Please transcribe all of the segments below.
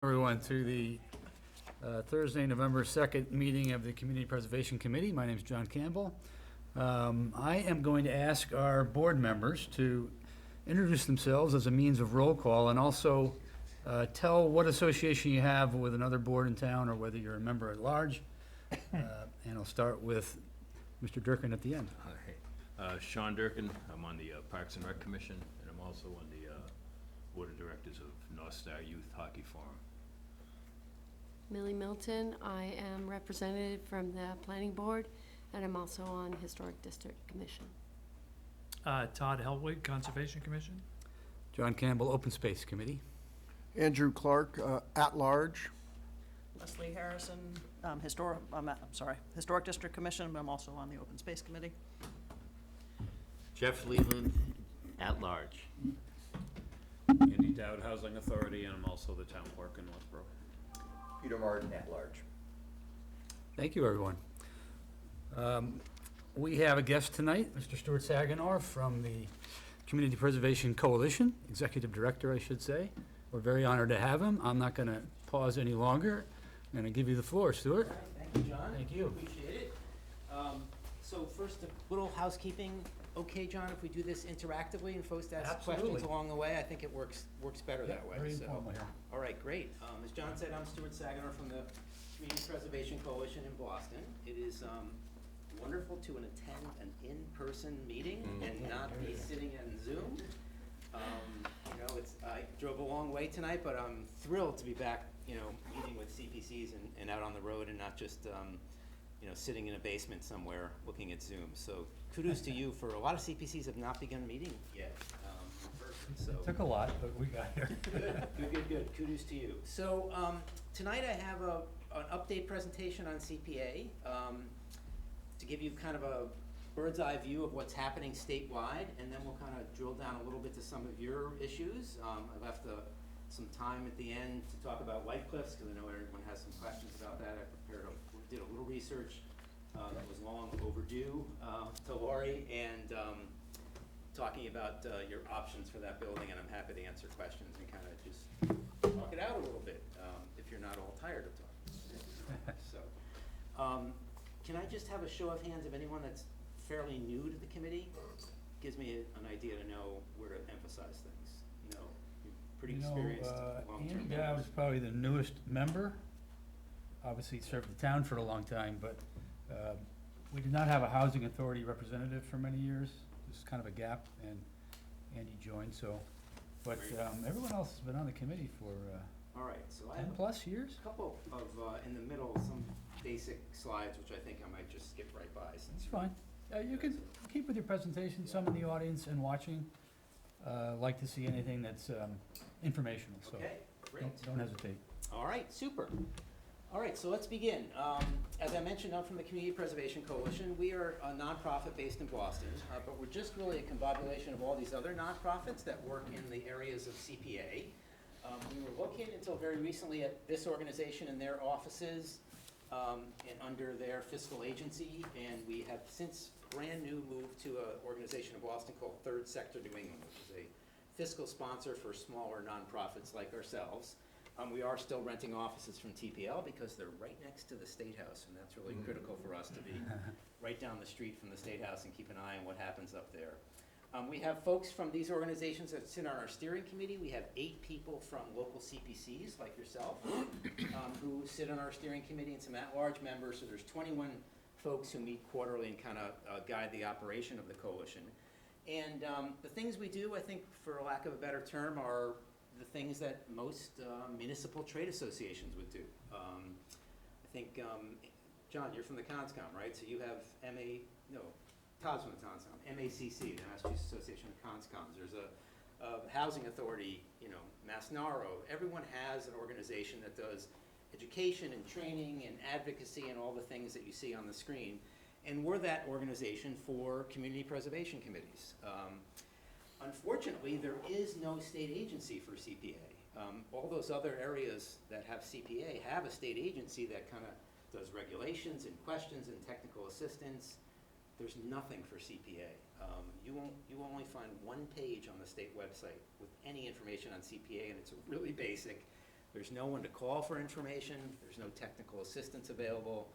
Everyone to the Thursday, November 2nd meeting of the Community Preservation Committee. My name is John Campbell. I am going to ask our board members to introduce themselves as a means of roll call and also tell what association you have with another board in town or whether you're a member at large. And I'll start with Mr. Durkin at the end. Hi, Sean Durkin. I'm on the Parks and Rec Commission, and I'm also on the Board of Directors of North Star Youth Hockey Forum. Millie Milton. I am representative from the Planning Board, and I'm also on Historic District Commission. Todd Helwig, Conservation Commission. John Campbell, Open Space Committee. Andrew Clark, at large. Leslie Harrison, Historic District Commission, but I'm also on the Open Space Committee. Jeff Leland, at large. Andy Dowd, Housing Authority, and I'm also the town clerk in Northborough. Peter Martin, at large. Thank you, everyone. We have a guest tonight, Mr. Stuart Saginaw from the Community Preservation Coalition, Executive Director, I should say. We're very honored to have him. I'm not going to pause any longer. I'm going to give you the floor, Stuart. All right, thank you, John. Thank you. Appreciate it. So first, a little housekeeping. Okay, John, if we do this interactively and folks ask Absolutely. questions along the way, I think it works better that way. Very So, informal here. all right, great. As John said, I'm Stuart Saginaw from the Community Preservation Coalition in Boston. It is wonderful to attend an in-person meeting and not be sitting on Zoom. I drove a long way tonight, but I'm thrilled to be back, meeting with CPCs and out on the road and not just, sitting in a basement somewhere looking at Zoom. So kudos to you for a lot of CPCs have not begun meeting yet in person. So Took a lot, but we got here. Good. Kudos to you. So tonight I have an update presentation on CPA to give you kind of a bird's eye view of what's happening statewide, and then we'll kind of drill down a little bit to some of your issues. I left some time at the end to talk about White Cliffs because I know everyone has some questions about that. I did a little research that was long overdue to Lori, and talking about your options for that building, and I'm happy to answer questions and kind of just talk it out a little bit if you're not all tired of talking. So, can I just have a show of hands of anyone that's fairly new to the committee? Gives me an idea to know where to emphasize things. You're pretty experienced long-term Andy Dowd members. is probably the newest member. Obviously, he served the town for a long time, but we did not have a housing authority representative for many years. This is kind of a gap, and Andy joined, so. But everyone else has been on the committee for All right, so I have 10-plus years. a couple of, in the middle, some basic slides, which I think I might just skip right by since. It's fine. You can keep with your presentation. Some in the audience and watching like to see anything that's informational, so Okay, great. don't hesitate. All right, super. All right, so let's begin. As I mentioned, I'm from the Community Preservation Coalition. We are a nonprofit based in Boston, but we're just really a confabulation of all these other nonprofits that work in the areas of CPA. We were located until very recently at this organization and their offices and under their fiscal agency, and we have since brand new moved to an organization in Boston called Third Sector New England, which is a fiscal sponsor for smaller nonprofits like ourselves. We are still renting offices from TPL because they're right next to the State House, and that's really critical for us to be right down the street from the State House and keep an eye on what happens up there. We have folks from these organizations that sit on our steering committee. We have 8 people from local CPCs like yourself who sit on our steering committee and some at-large members. So there's 21 folks who meet quarterly and kind of guide the operation of the coalition. And the things we do, I think, for lack of a better term, are the things that most municipal trade associations would do. I think, John, you're from the CONSCOM, right? So you have Todd's from the CONSCOM, MACC, the Massachusetts Association of CONSCOMs. There's a housing authority, MassNARO. Everyone has an organization that does education and training and advocacy and all the things that you see on the screen. And we're that organization for community preservation committees. Unfortunately, there is no state agency for CPA. All those other areas that have CPA have a state agency that kind of does regulations and questions and technical assistance. There's nothing for CPA. You will only find one page on the state website with any information on CPA, and it's really basic. There's no one to call for information, there's no technical assistance available,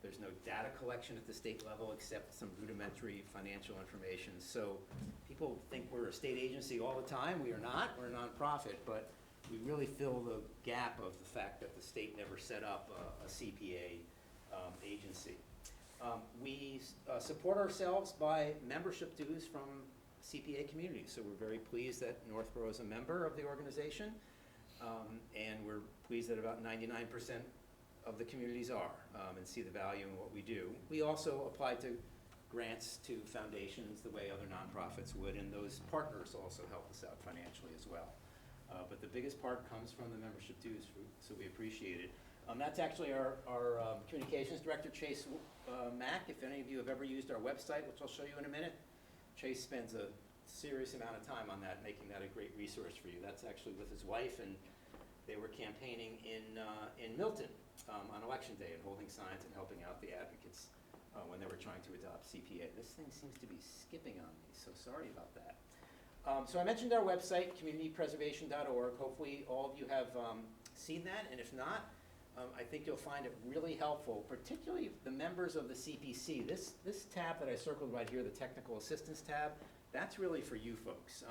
there's no data collection at the state level except some rudimentary financial information. So people think we're a state agency all the time. We are not. We're a nonprofit, but we really fill the gap of the fact that the state never set up a CPA agency. We support ourselves by membership dues from CPA communities. So we're very pleased that Northborough is a member of the organization. And we're pleased that about 99% of the communities are and see the value in what we do. We also apply to grants to foundations the way other nonprofits would, and those partners also help us out financially as well. But the biggest part comes from the membership dues, so we appreciate it. That's actually our communications director, Chase Mack. If any of you have ever used our website, which I'll show you in a minute, Chase spends a serious amount of time on that, making that a great resource for you. That's actually with his wife, and they were campaigning in Milton on election day and holding signs and helping out the advocates when they were trying to adopt CPA. This thing seems to be skipping on me, so sorry about that. So I mentioned our website, communitypreservation.org. Hopefully all of you have seen that, and if not, I think you'll find it really helpful, particularly the members of the CPC. This tab that I circled right here, the Technical Assistance tab, that's really for you folks.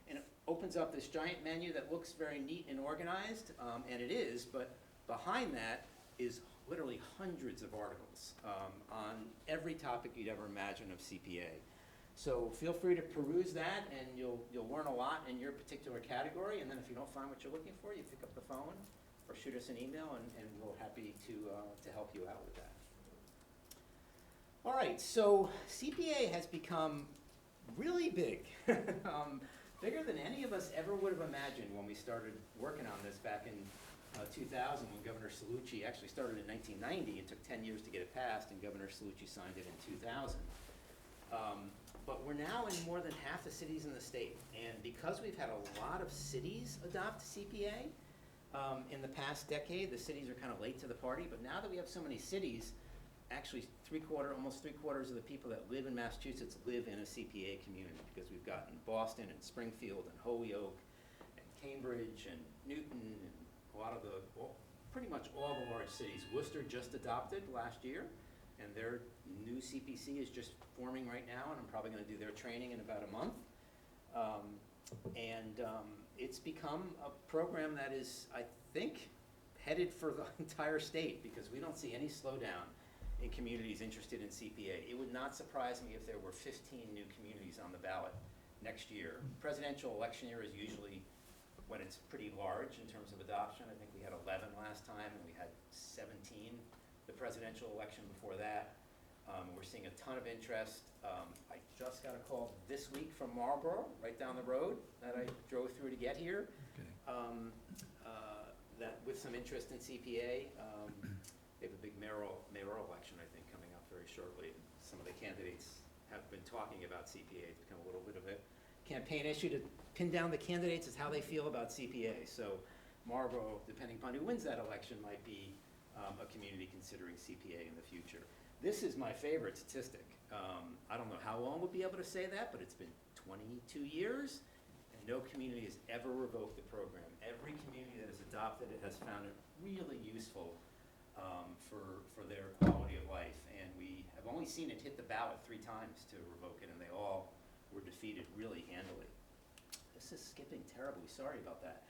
And it opens up this giant menu that looks very neat and organized, and it is, but behind that is literally hundreds of articles on every topic you'd ever imagine of CPA. So feel free to peruse that, and you'll learn a lot in your particular category, and then if you don't find what you're looking for, you pick up the phone or shoot us an email, and we're happy to help you out with that. All right, so CPA has become really big, bigger than any of us ever would have imagined when we started working on this back in 2000, when Governor Cellucci actually started in 1990. It took 10 years to get it passed, and Governor Cellucci signed it in 2000. But we're now in more than half the cities in the state, and because we've had a lot of cities adopt CPA in the past decade, the cities are kind of late to the party, but now that we have so many cities, actually almost three quarters of the people that live in Massachusetts live in a CPA community, because we've gotten Boston and Springfield and Holyoke and Cambridge and Newton and a lot of pretty much all the large cities. Worcester just adopted last year, and their new CPC is just forming right now, and I'm probably going to do their training in about a month. It's become a program that is, I think, headed for the entire state, because we don't see any slowdown in communities interested in CPA. It would not surprise me if there were 15 new communities on the ballot next year. Presidential election year is usually when it's pretty large in terms of adoption. I think we had 11 last time, and we had 17 the presidential election before that. We're seeing a ton of interest. I just got a call this week from Marlboro, right down the road, that I drove through to get here, that with some interest in CPA. They have a big mayoral election, I think, coming up very shortly. Some of the candidates have been talking about CPA. It's become a little bit of a campaign issue to pin down the candidates as how they feel about CPA. So Marlboro, depending upon who wins that election, might be a community considering CPA in the future. This is my favorite statistic. I don't know how long we'll be able to say that, but it's been 22 years, and no community has ever revoked the program. Every community that has adopted it has found it really useful for their quality of life, and we have only seen it hit the ballot 3 times to revoke it, and they all were defeated really handily. This is skipping terribly, sorry about that.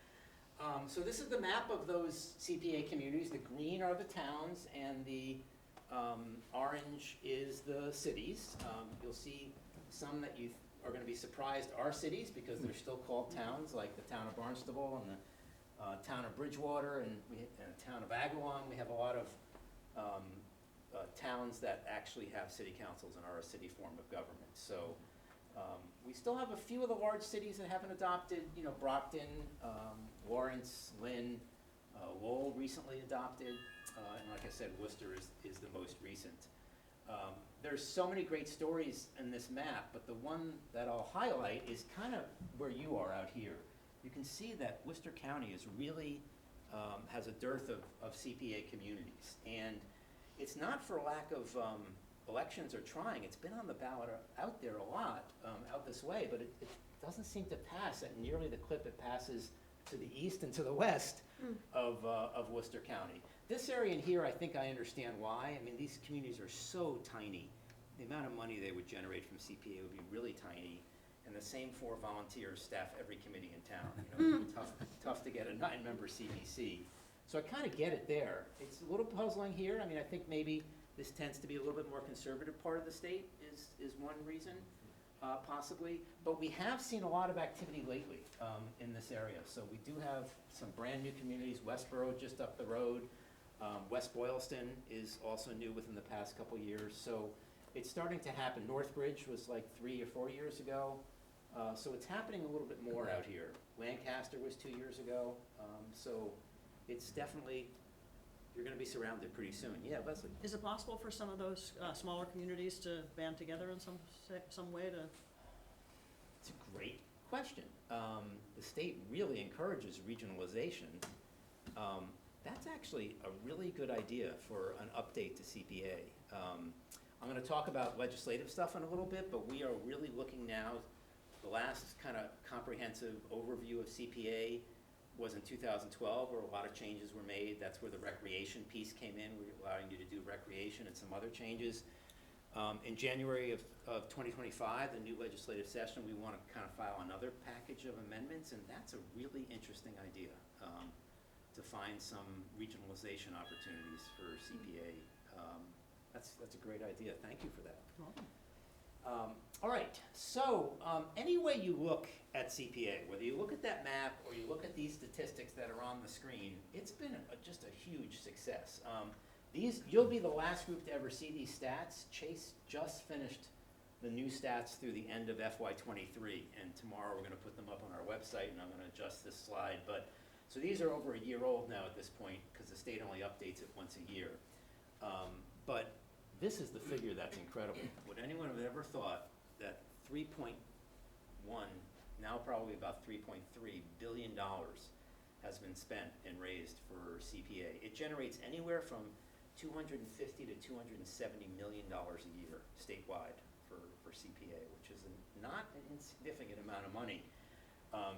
So this is the map of those CPA communities. The green are the towns, and the orange is the cities. You'll see some that you are going to be surprised are cities, because they're still called towns, like the town of Barnstable and the town of Bridgewater and the town of Agawam. We have a lot of towns that actually have city councils and are a city form of government. So we still have a few of the large cities that haven't adopted. You know, Brockton, Lawrence, Lynn, Lowell recently adopted, and like I said, Worcester is the most recent. There's so many great stories in this map, but the one that I'll highlight is kind of where you are out here. You can see that Worcester County is really has a dearth of CPA communities, and it's not for lack of elections or trying. It's been on the ballot out there a lot, out this way, but it doesn't seem to pass at nearly the clip it passes to the east and to the west of Worcester County. This area in here, I think I understand why. I mean, these communities are so tiny. The amount of money they would generate from CPA would be really tiny, and the same 4 volunteers staff every committee in town. You know, it'd be tough to get a 9-member CPC. So I kind of get it there. It's a little puzzling here. I mean, I think maybe this tends to be a little bit more conservative part of the state is one reason, possibly. But we have seen a lot of activity lately in this area. So we do have some brand-new communities, Westboro just up the road. West Boylston is also new within the past couple years. So it's starting to happen. Northbridge was like 3 or 4 years ago. So it's happening a little bit more out here. Lancaster was 2 years ago. So it's definitely, you're gonna be surrounded pretty soon. Yeah, Leslie? Is it possible for some of those smaller communities to band together in some way to? It's a great question. The state really encourages regionalization. That's actually a really good idea for an update to CPA. I'm gonna talk about legislative stuff in a little bit, but we are really looking now, the last kind of comprehensive overview of CPA was in 2012, where a lot of changes were made. That's where the recreation piece came in. We're allowing you to do recreation and some other changes. In January of 2025, the new legislative session, we want to kind of file another package of amendments, and that's a really interesting idea, to find some regionalization opportunities for CPA. That's a great idea. Thank you for that. All right, so any way you look at CPA, whether you look at that map or you look at these statistics that are on the screen, it's been just a huge success. You'll be the last group to ever see these stats. Chase just finished the new stats through the end of FY23, and tomorrow we're gonna put them up on our website, and I'm gonna adjust this slide. So these are over a year old now at this point, because the state only updates it once a year. But this is the figure that's incredible. Would anyone have ever thought that 3.1, now probably about $3.3 billion has been spent and raised for CPA? It generates anywhere from $250 to $270 million a year statewide for CPA, which is not an insignificant amount of money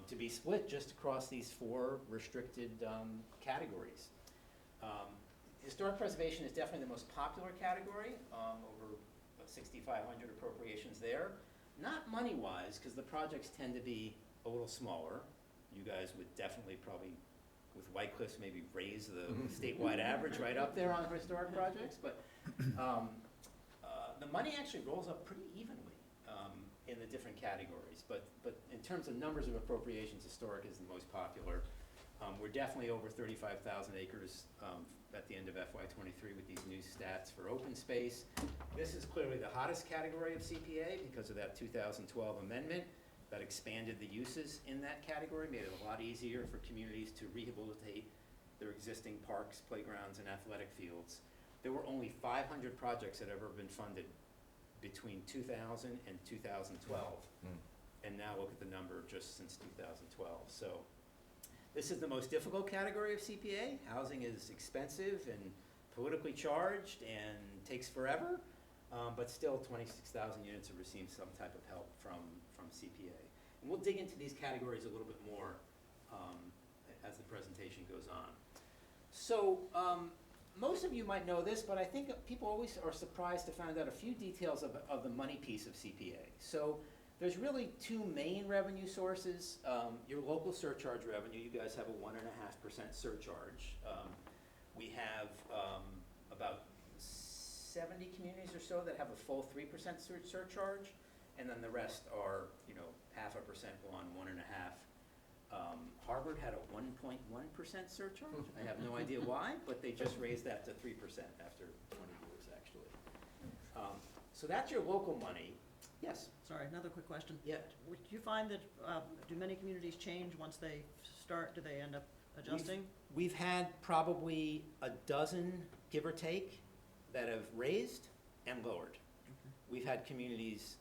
to be split just across these 4 restricted categories. Historic preservation is definitely the most popular category, over 6,500 appropriations there. Not money-wise, because the projects tend to be a little smaller. You guys would definitely probably, with White Cliffs, maybe raise the statewide average right up there on historic projects, but the money actually rolls up pretty evenly in the different categories. But in terms of numbers of appropriations, historic is the most popular. We're definitely over 35,000 acres at the end of FY23 with these new stats for open space. This is clearly the hottest category of CPA because of that 2012 amendment that expanded the uses in that category, made it a lot easier for communities to rehabilitate their existing parks, playgrounds, and athletic fields. There were only 500 projects that have ever been funded between 2000 and 2012. And now look at the number just since 2012. So this is the most difficult category of CPA. Housing is expensive and politically charged and takes forever, but still 26,000 units have received some type of help from CPA. And we'll dig into these categories a little bit more as the presentation goes on. So most of you might know this, but I think people always are surprised to find out a few details of the money piece of CPA. So there's really 2 main revenue sources. Your local surcharge revenue, you guys have a 1.5% surcharge. We have about 70 communities or so that have a full 3% surcharge, and then the rest are, 0.5% on 1.5%. Harvard had a 1.1% surcharge. I have no idea why, but they just raised that to 3% after 20 years, actually. So that's your local money. Yes? Sorry, another quick question. Yeah. Do you find that, do many communities change once they start? Do they end up adjusting? We've had probably a dozen, give or take, that have raised and lowered. We've had communities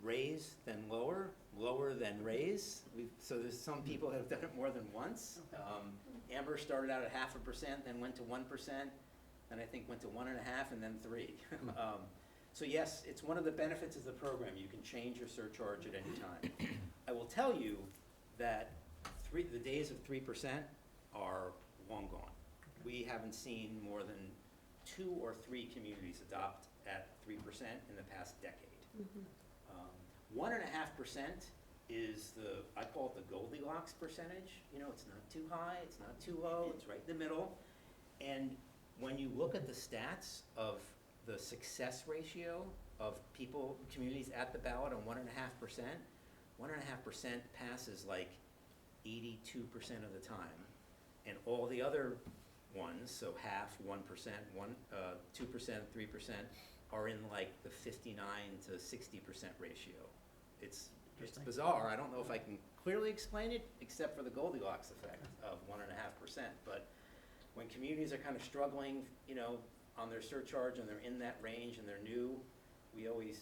raise, then lower, lower, then raise. So there's some people that have done it more than once. Amber started out at 0.5%, then went to 1%, then I think went to 1.5%, and then 3%. So yes, it's one of the benefits of the program. You can change your surcharge at any time. I will tell you that the days of 3% are long gone. We haven't seen more than 2 or 3 communities adopt at 3% in the past decade. 1.5% is I call it the Goldilocks percentage. You know, it's not too high, it's not too low, it's right in the middle. And when you look at the stats of the success ratio of communities at the ballot on 1.5%, 1.5% passes like 82% of the time. And all the other ones, so half, 1%, 2%, 3%, are in like the 59 to 60% ratio. It's bizarre. I don't know if I can clearly explain it, except for the Goldilocks effect of 1.5%. But when communities are kind of struggling, you know, on their surcharge and they're in that range and they're new, we always,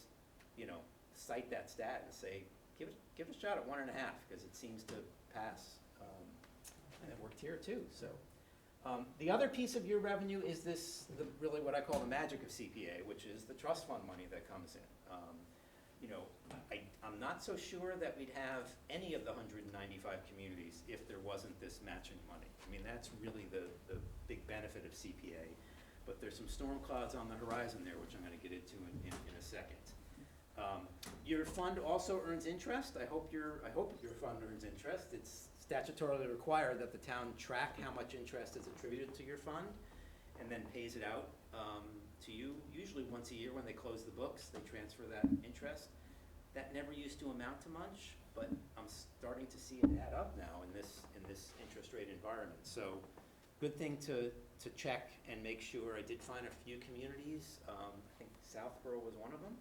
you know, cite that stat and say, give it a shot at 1.5, because it seems to pass. And it worked here too, so. The other piece of your revenue is really what I call the magic of CPA, which is the trust fund money that comes in. You know, I'm not so sure that we'd have any of the 195 communities if there wasn't this matching money. I mean, that's really the big benefit of CPA. But there's some storm clouds on the horizon there, which I'm going to get into in a second. Your fund also earns interest. I hope your fund earns interest. It's statutorily required that the town track how much interest is attributed to your fund and then pays it out to you, usually once a year when they close the books. They transfer that interest. That never used to amount to much, but I'm starting to see it add up now in this interest rate environment. So good thing to check and make sure. I did find a few communities, I think Southborough was one of them,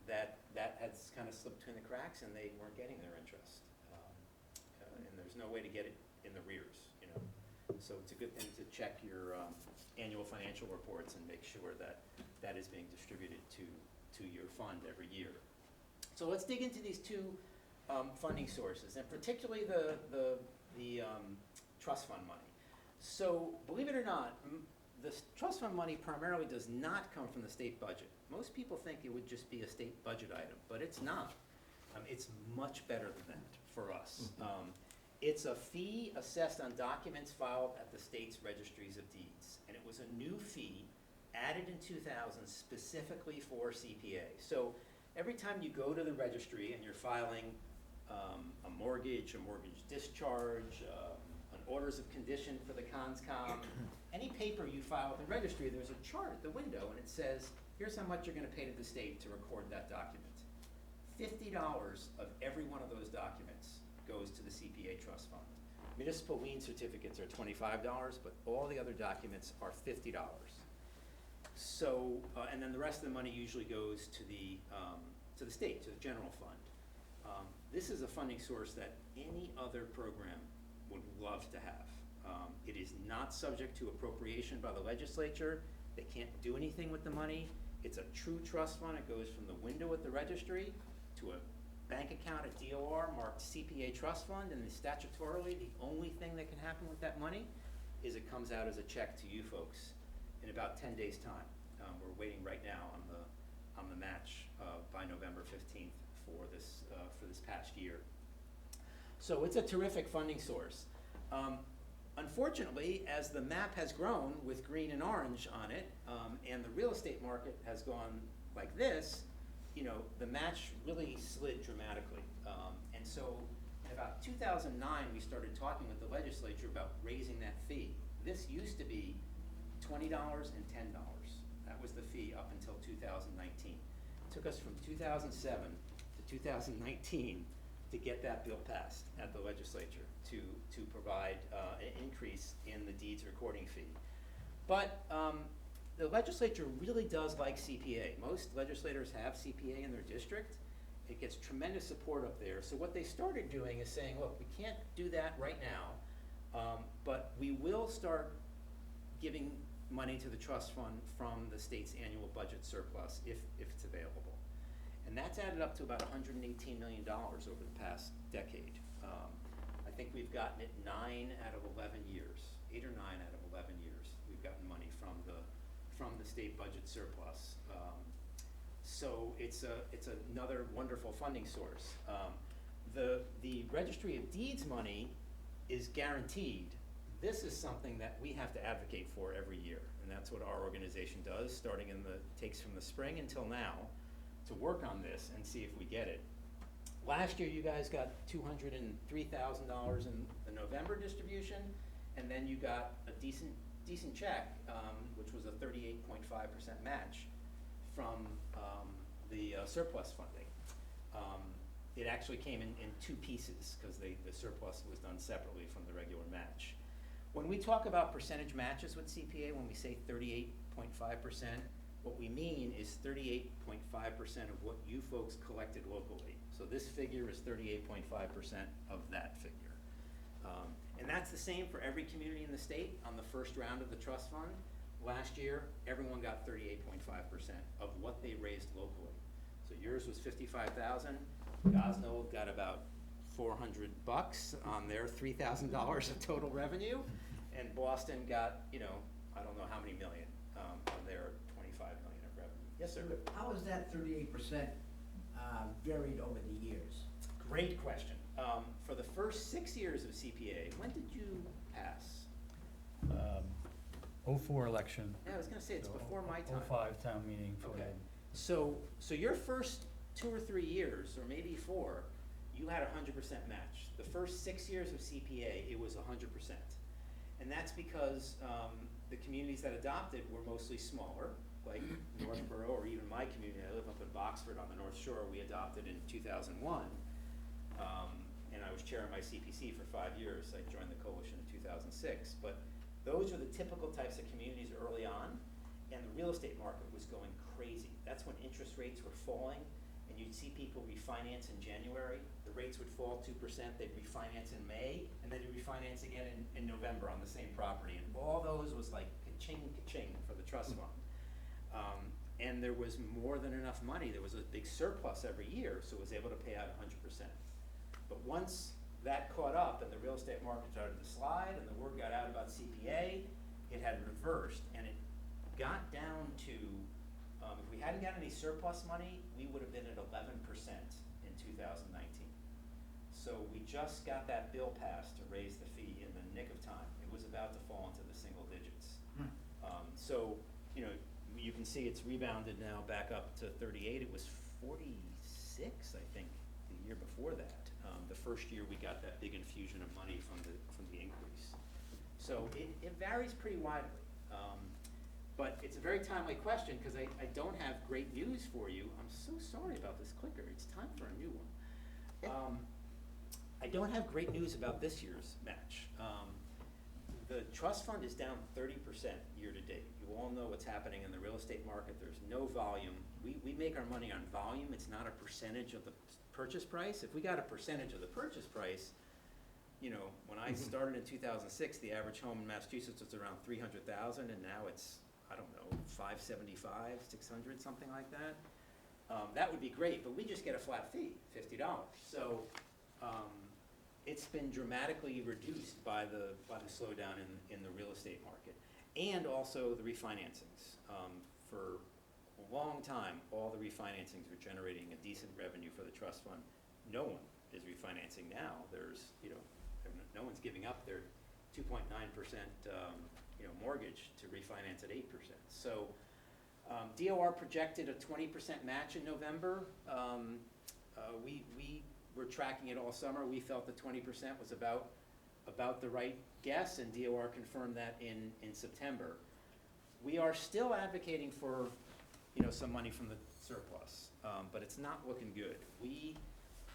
that had kind of slipped between the cracks and they weren't getting their interest. And there's no way to get it in the rears, you know. So it's a good thing to check your annual financial reports and make sure that that is being distributed to your fund every year. So let's dig into these two funding sources, and particularly the trust fund money. So believe it or not, the trust fund money primarily does not come from the state budget. Most people think it would just be a state budget item, but it's not. It's much better than that for us. It's a fee assessed on documents filed at the state's registries of deeds, and it was a new fee added in 2000 specifically for CPA. So every time you go to the registry and you're filing a mortgage discharge, an orders of condition for the CONSCOM, any paper you file at the registry, there's a chart at the window and it says, here's how much you're going to pay to the state to record that document. $50 of every one of those documents goes to the CPA trust fund. Municipal lien certificates are $25, but all the other documents are $50. So, and then the rest of the money usually goes to the state, to the general fund. This is a funding source that any other program would love to have. It is not subject to appropriation by the legislature. They can't do anything with the money. It's a true trust fund. It goes from the window at the registry to a bank account at DOR marked CPA trust fund, and statutorily the only thing that can happen with that money is it comes out as a check to you folks in about 10 days' time. We're waiting right now on the match by November 15th for this past year. So it's a terrific funding source. Unfortunately, as the map has grown with green and orange on it, and the real estate market has gone like this, you know, the match really slid dramatically. And so in about 2009, we started talking with the legislature about raising that fee. This used to be $20 and $10. That was the fee up until 2019. It took us from 2007 to 2019 to get that bill passed at the legislature to provide an increase in the deeds recording fee. But the legislature really does like CPA. Most legislators have CPA in their district. It gets tremendous support up there. So what they started doing is saying, look, we can't do that right now, but we will start giving money to the trust fund from the state's annual budget surplus if it's available. And that's added up to about $118 million over the past decade. I think we've gotten it 9 out of 11 years, 8 or 9 out of 11 years. We've gotten money from the state budget surplus. So it's another wonderful funding source. The Registry of Deeds money is guaranteed. This is something that we have to advocate for every year, and that's what our organization does, starting takes from the spring until now, to work on this and see if we get it. Last year, you guys got $203,000 in the November distribution, and then you got a decent check, which was a 38.5% match from the surplus funding. It actually came in two pieces, because the surplus was done separately from the regular match. When we talk about percentage matches with CPA, when we say 38.5%, what we mean is 38.5% of what you folks collected locally. So this figure is 38.5% of that figure. And that's the same for every community in the state on the first round of the trust fund. Last year, everyone got 38.5% of what they raised locally. So yours was 55,000. Gosnold got about $400 on their $3,000 of total revenue, and Boston got, I don't know how many million of their $25 million of revenue. Yes, sir. How has that 38% varied over the years? Great question. For the first 6 years of CPA, when did you pass? 04 election. Yeah, I was gonna say, it's so before my time. 05 town meeting for Okay. the. So your first 2 or 3 years, or maybe 4, you had 100% match. The first 6 years of CPA, it was 100%. And that's because the communities that adopted were mostly smaller, like Northborough, or even my community. I live up in Boxford on the North Shore. We adopted in 2001. And I was chairing my CPC for 5 years. I joined the coalition in 2006. But those are the typical types of communities early on, and the real estate market was going crazy. That's when interest rates were falling, and you'd see people refinance in January. The rates would fall 2%, they'd refinance in May, and then they'd refinance again in November on the same property. And all those was like ka-ching, ka-ching for the trust fund. And there was more than enough money. There was a big surplus every year, so it was able to pay out 100%. But once that caught up and the real estate market started to slide and the word got out about CPA, it had reversed, and it got down to, if we hadn't got any surplus money, we would have been at 11% in 2019. So we just got that bill passed to raise the fee in the nick of time. It was about to fall into the single digits. So, you can see it's rebounded now back up to 38. It was 46, I think, the year before that. The first year we got that big infusion of money from the increase. So it varies pretty widely. But it's a very timely question, because I don't have great news for you. I'm so sorry about this clicker. It's time for a new one. I don't have great news about this year's match. The trust fund is down 30% year to date. You all know what's happening in the real estate market. There's no volume. We make our money on volume. It's not a percentage of the purchase price. If we got a percentage of the purchase price, when I started in 2006, the average home in Massachusetts was around 300,000, and now it's, I don't know, 575, 600, something like that. That would be great, but we just get a flat fee, $50. So it's been dramatically reduced by the slowdown in the real estate market, and also the refinancings. For a long time, all the refinancings were generating a decent revenue for the trust fund. No one is refinancing now. There's, no one's giving up their 2.9% mortgage to refinance at 8%. So DOR projected a 20% match in November. We were tracking it all summer. We felt the 20% was about the right guess, and DOR confirmed that in September. We are still advocating for some money from the surplus, but it's not looking good. We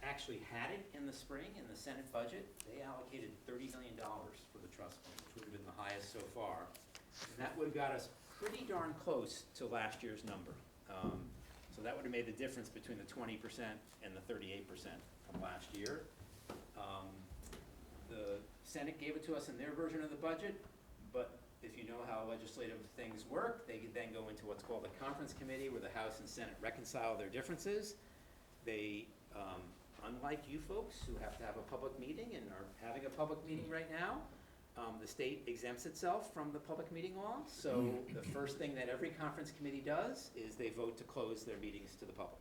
actually had it in the spring in the Senate budget. They allocated $30 million for the trust fund, which would have been the highest so far. And that would have got us pretty darn close to last year's number. So that would have made the difference between the 20% and the 38% from last year. The Senate gave it to us in their version of the budget, but if you know how legislative things work, they then go into what's called a conference committee, where the House and Senate reconcile their differences. They, unlike you folks who have to have a public meeting and are having a public meeting right now, the state exempts itself from the public meeting law. So the first thing that every conference committee does is they vote to close their meetings to the public.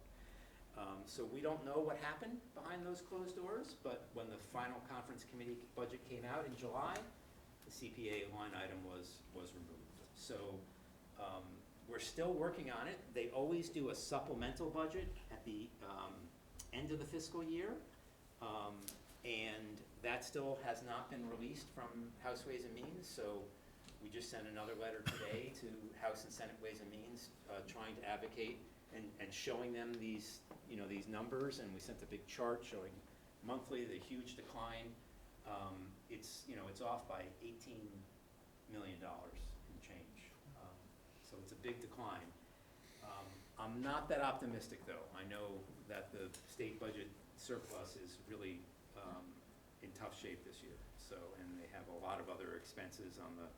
So we don't know what happened behind those closed doors, but when the final conference committee budget came out in July, the CPA line item was removed. So we're still working on it. They always do a supplemental budget at the end of the fiscal year. And that still has not been released from House Ways and Means, so we just sent another letter today to House and Senate Ways and Means, trying to advocate and showing them these, these numbers, and we sent a big chart showing monthly the huge decline. It's off by $18 million in change, so it's a big decline. I'm not that optimistic, though. I know that the state budget surplus is really in tough shape this year. So, and they have a lot of other expenses on the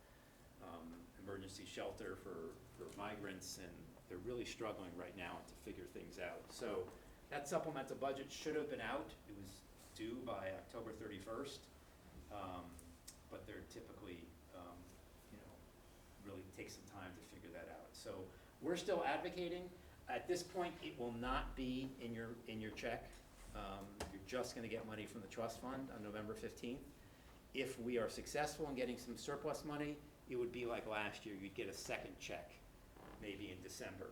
emergency shelter for migrants, and they're really struggling right now to figure things out. So that supplemental budget should have been out. It was due by October 31st, but they're typically, really take some time to figure that out. So we're still advocating. At this point, it will not be in your check. You're just gonna get money from the trust fund on November 15th. If we are successful in getting some surplus money, it would be like last year, you'd get a second check, maybe in December.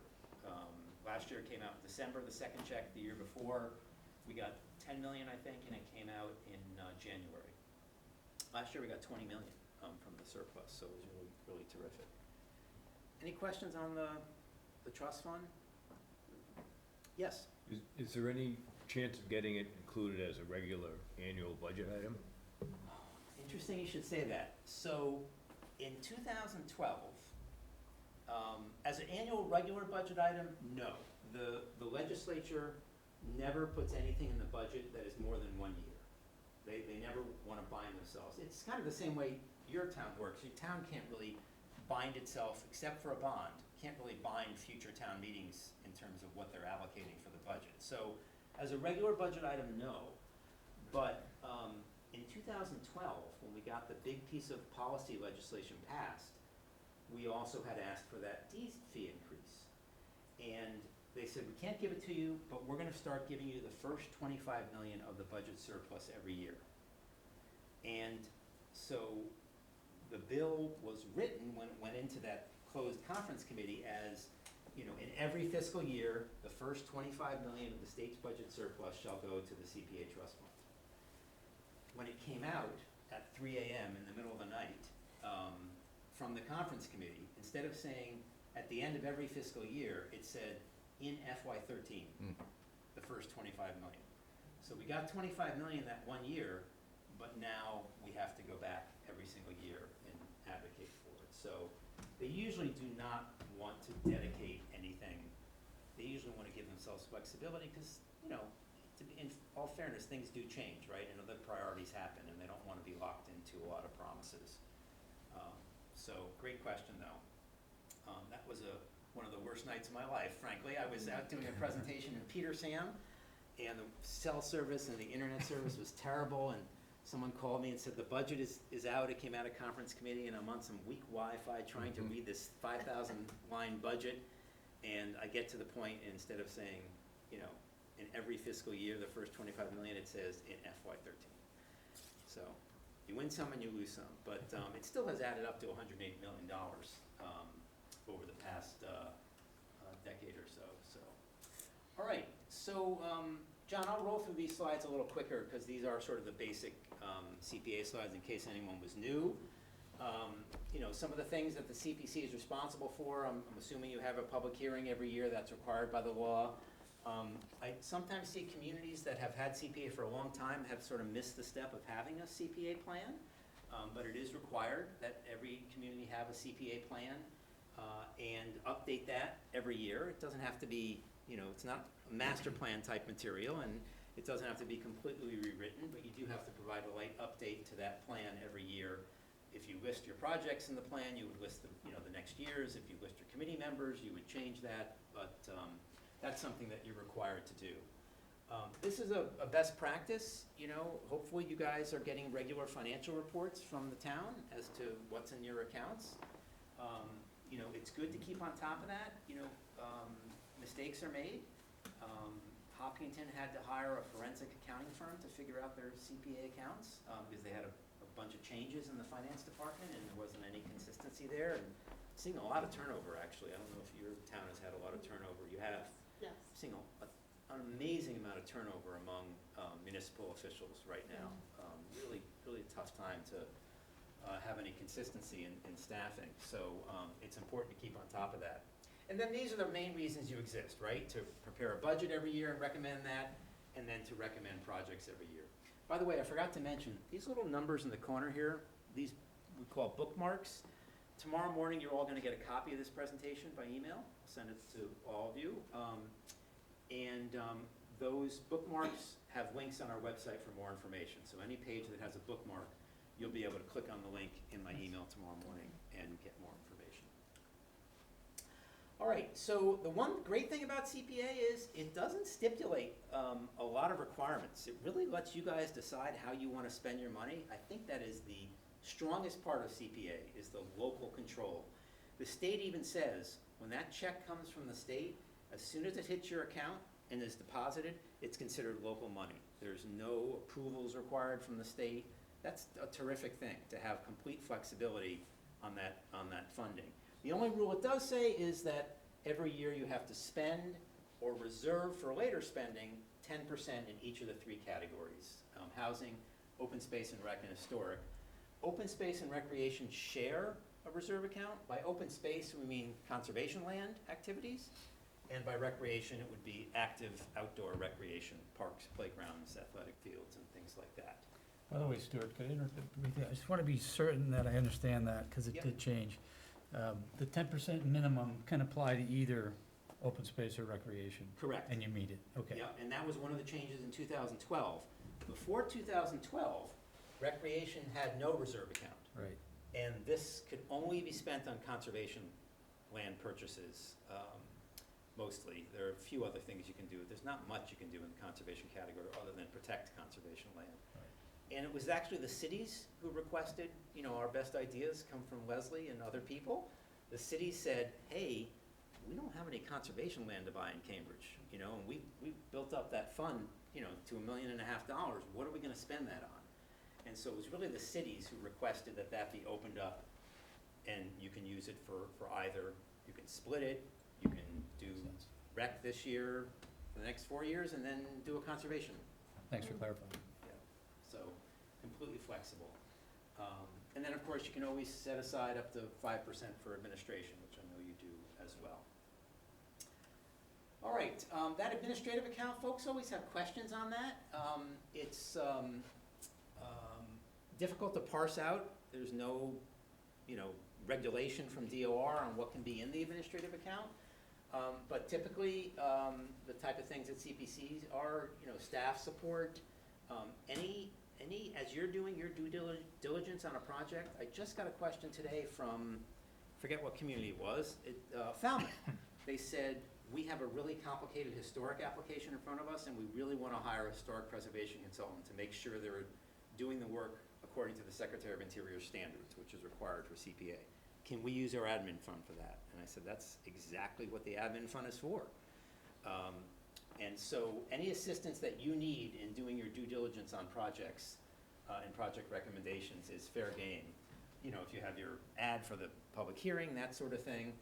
Last year it came out in December, the second check. The year before, we got 10 million, I think, and it came out in January. Last year we got 20 million from the surplus, so it was really, really terrific. Any questions on the trust fund? Yes? Is there any chance of getting it included as a regular annual budget item? Interesting you should say that. So in 2012, as an annual regular budget item, no. The legislature never puts anything in the budget that is more than 1 year. They never want to bind themselves. It's kind of the same way your town works. Your town can't really bind itself, except for a bond, can't really bind future town meetings in terms of what they're allocating for the budget. So as a regular budget item, no. But in 2012, when we got the big piece of policy legislation passed, we also had asked for that deed fee increase. And they said, we can't give it to you, but we're gonna start giving you the first 25 million of the budget surplus every year. And so the bill was written when it went into that closed conference committee as, in every fiscal year, the first 25 million of the state's budget surplus shall go to the CPA trust fund. When it came out at 3 a.m. in the middle of the night from the conference committee, instead of saying at the end of every fiscal year, it said in FY13, the first 25 million. So we got 25 million that 1 year, but now we have to go back every single year and advocate for it. So they usually do not want to dedicate anything. They usually want to give themselves flexibility because, in all fairness, things do change, right? And other priorities happen, and they don't want to be locked into a lot of promises. So great question, though. That was one of the worst nights of my life, frankly. I was out doing a presentation in Petersham, and the cell service and the internet service was terrible, and someone called me and said the budget is out. It came out of conference committee, and I'm on some weak Wi-Fi trying to read this 5,000 line budget, and I get to the point, and instead of saying, in every fiscal year, the first 25 million, it says in FY13. So you win some and you lose some, but it still has added up to $108 million over the past decade or so. All right, so John, I'll roll through these slides a little quicker because these are sort of the basic CPA slides in case anyone was new. Some of the things that the CPC is responsible for, I'm assuming you have a public hearing every year that's required by the law. I sometimes see communities that have had CPA for a long time have sort of missed the step of having a CPA plan, but it is required that every community have a CPA plan and update that every year. It doesn't have to be, it's not a master plan type material, and it doesn't have to be completely rewritten, but you do have to provide a light update to that plan every year. If you list your projects in the plan, you would list the next years. If you list your committee members, you would change that, but that's something that you're required to do. This is a best practice. Hopefully you guys are getting regular financial reports from the town as to what's in your accounts. It's good to keep on top of that. Mistakes are made. Hopkinton had to hire a forensic accounting firm to figure out their CPA accounts, because they had a bunch of changes in the finance department, and there wasn't any consistency there, and seeing a lot of turnover, actually. I don't know if your town has had a lot of turnover. You have. Yes. Seeing an amazing amount of turnover among municipal officials right now. Really, really a tough time to have any consistency in staffing. So it's important to keep on top of that. And then these are the main reasons you exist, right? To prepare a budget every year and recommend that, and then to recommend projects every year. By the way, I forgot to mention, these little numbers in the corner here, these we call bookmarks. Tomorrow morning, you're all gonna get a copy of this presentation by email. I'll send it to all of you. Those bookmarks have links on our website for more information. So any page that has a bookmark, you'll be able to click on the link in my email tomorrow morning and get more information. All right, so the one great thing about CPA is it doesn't stipulate a lot of requirements. It really lets you guys decide how you want to spend your money. I think that is the strongest part of CPA, is the local control. The state even says, when that check comes from the state, as soon as it hits your account and is deposited, it's considered local money. There's no approvals required from the state. That's a terrific thing, to have complete flexibility on that funding. The only rule it does say is that every year you have to spend or reserve for later spending 10% in each of the three categories: housing, open space and rec, and historic. Open space and recreation share a reserve account. By open space, we mean conservation land activities, and by recreation, it would be active outdoor recreation, parks, playgrounds, athletic fields, and things like that. By the way, Stuart, could I interrupt? I just want to be certain that I understand that, because it Yep. did change. The 10% minimum can apply to either open space or recreation, Correct. and you meet it, okay. Yeah, and that was one of the changes in 2012. Before 2012, recreation had no reserve account. Right. And this could only be spent on conservation land purchases, mostly. There are a few other things you can do. There's not much you can do in the conservation category other than protect conservation land. Right. And it was actually the cities who requested, our best ideas come from Leslie and other people. The cities said, hey, we don't have any conservation land to buy in Cambridge, and we built up that fund, to $1.5 million. What are we gonna spend that on? And so it was really the cities who requested that be opened up, and you can use it for either, you can split it, you can do Makes sense. rec this year, for the next 4 years, and then do a conservation. Thanks for clarifying. Yeah. So completely flexible. And then, of course, you can always set aside up to 5% for administration, which I know you do as well. All right, that administrative account, folks always have questions on that. It's difficult to parse out. There's no, regulation from DOR on what can be in the administrative account. But typically, the type of things that CPCs are, staff support, as you're doing your due diligence on a project. I just got a question today from, forget what community it was, Falmouth. They said, we have a really complicated historic application in front of us, and we really want to hire a historic preservation consultant to make sure they're doing the work according to the Secretary of Interior standards, which is required for CPA. Can we use our admin fund for that? And I said, that's exactly what the admin fund is for. And so any assistance that you need in doing your due diligence on projects and project recommendations is fair game. If you have your ad for the public hearing, that sort of thing.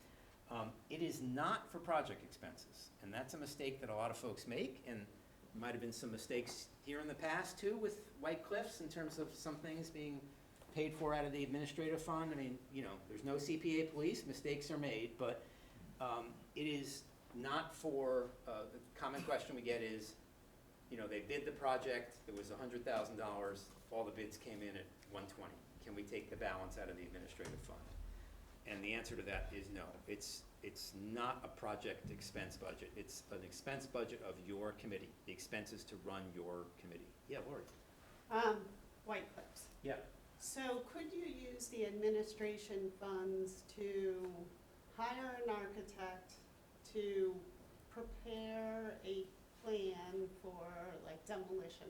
It is not for project expenses, and that's a mistake that a lot of folks make, and there might have been some mistakes here in the past too with White Cliffs in terms of some things being paid for out of the administrative fund. I mean, there's no CPA police, mistakes are made, but it is not for, the common question we get is, they bid the project, it was $100,000, all the bids came in at 120. Can we take the balance out of the administrative fund? And the answer to that is no. It's not a project expense budget. It's an expense budget of your committee, the expenses to run your committee. Yeah, Lori? White Cliffs. Yeah. So could you use the administration funds to hire an architect to prepare a plan for like demolition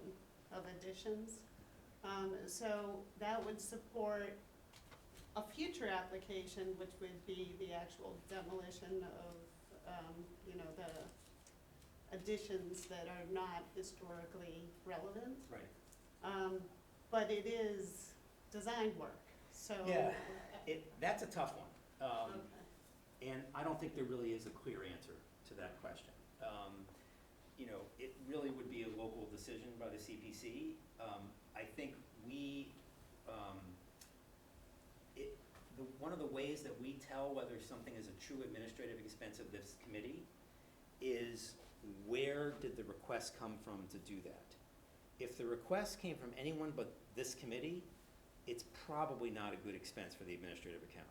of additions? So that would support a future application, which would be the actual demolition of, additions that are not historically relevant. Right. But it is design work, so. Yeah, that's a tough one. Okay. And I don't think there really is a clear answer to that question. You know, it really would be a local decision by the CPC. I think one of the ways that we tell whether something is a true administrative expense of this committee is where did the request come from to do that? If the request came from anyone but this committee, it's probably not a good expense for the administrative account.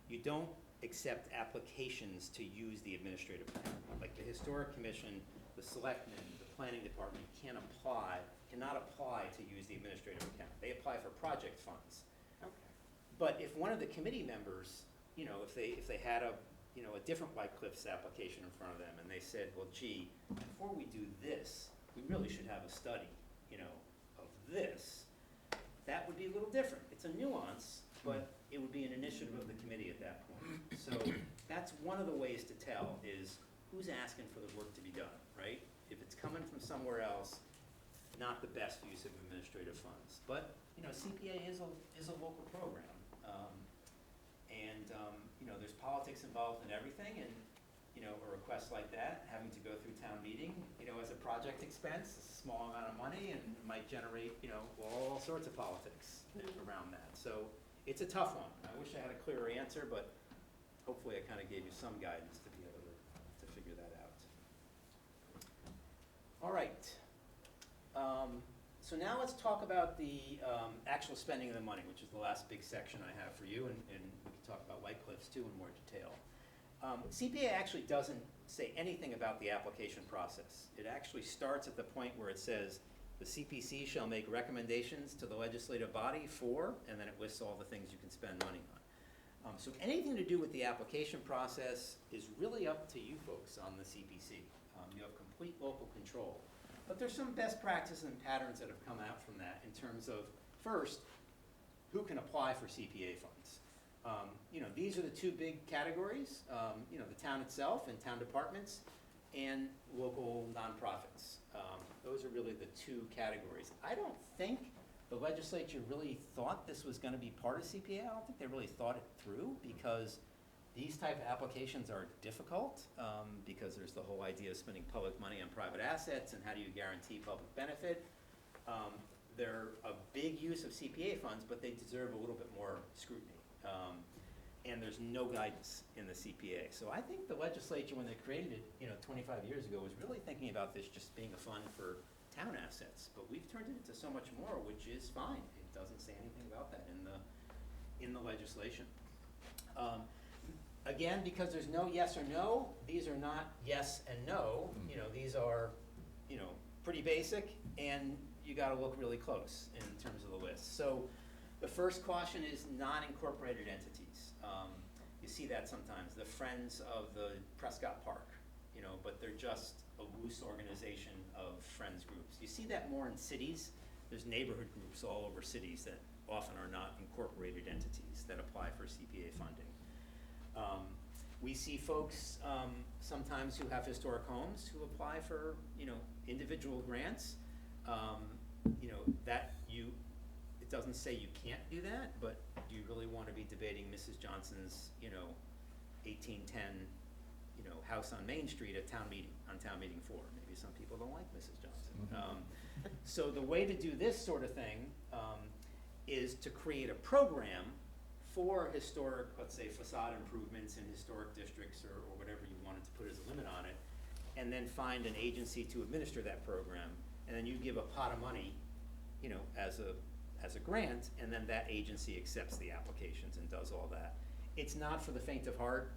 You don't accept applications to use the administrative account. Like the Historic Commission, the Selectmen, the Planning Department cannot apply to use the administrative account. They apply for project funds. Okay. But if one of the committee members, you know, if they had a different White Cliffs application in front of them and they said, well, gee, before we do this, we really should have a study, you know, of this, that would be a little different. It's a nuance, but it would be an initiative of the committee at that point. So that's one of the ways to tell is who's asking for the work to be done, right? If it's coming from somewhere else, not the best use of administrative funds. But, you know, CPA is a local program. You know, there's politics involved in everything, and, you know, a request like that, having to go through town meeting, you know, as a project expense, a small amount of money, and it might generate, you know, all sorts of politics around that. So it's a tough one. I wish I had a clearer answer, but hopefully I kind of gave you some guidance to be able to figure that out. All right. So now let's talk about the actual spending of the money, which is the last big section I have for you, and we can talk about White Cliffs too in more detail. CPA actually doesn't say anything about the application process. It actually starts at the point where it says, the CPC shall make recommendations to the legislative body for, and then it lists all the things you can spend money on. So anything to do with the application process is really up to you folks on the CPC. You have complete local control. But there's some best practices and patterns that have come out from that in terms of, first, who can apply for CPA funds? You know, these are the two big categories, you know, the town itself and town departments and local nonprofits. Those are really the two categories. I don't think the legislature really thought this was going to be part of CPA. I don't think they really thought it through because these type of applications are difficult because there's the whole idea of spending public money on private assets and how do you guarantee public benefit. They're a big use of CPA funds, but they deserve a little bit more scrutiny. And there's no guidance in the CPA. So I think the legislature, when they created it, you know, 25 years ago, was really thinking about this just being a fund for town assets. But we've turned it into so much more, which is fine. It doesn't say anything about that in the legislation. Again, because there's no yes or no, these are not yes and no. You know, these are, you know, pretty basic, and you got to look really close in terms of the list. So the first caution is non-incorporated entities. You see that sometimes, the Friends of the Prescott Park, you know, but they're just a loose organization of friends groups. You see that more in cities. There's neighborhood groups all over cities that often are not incorporated entities that apply for CPA funding. We see folks sometimes who have historic homes who apply for, you know, individual grants. You know, it doesn't say you can't do that, but do you really want to be debating Mrs. Johnson's, you know, 1810, you know, house on Main Street at town meeting, on town meeting 4? Maybe some people don't like Mrs. Johnson. So the way to do this sort of thing is to create a program for historic, let's say, facade improvements in historic districts or whatever you wanted to put as a limit on it, and then find an agency to administer that program, and then you give a pot of money, you know, as a grant, and then that agency accepts the applications and does all that. It's not for the faint of heart.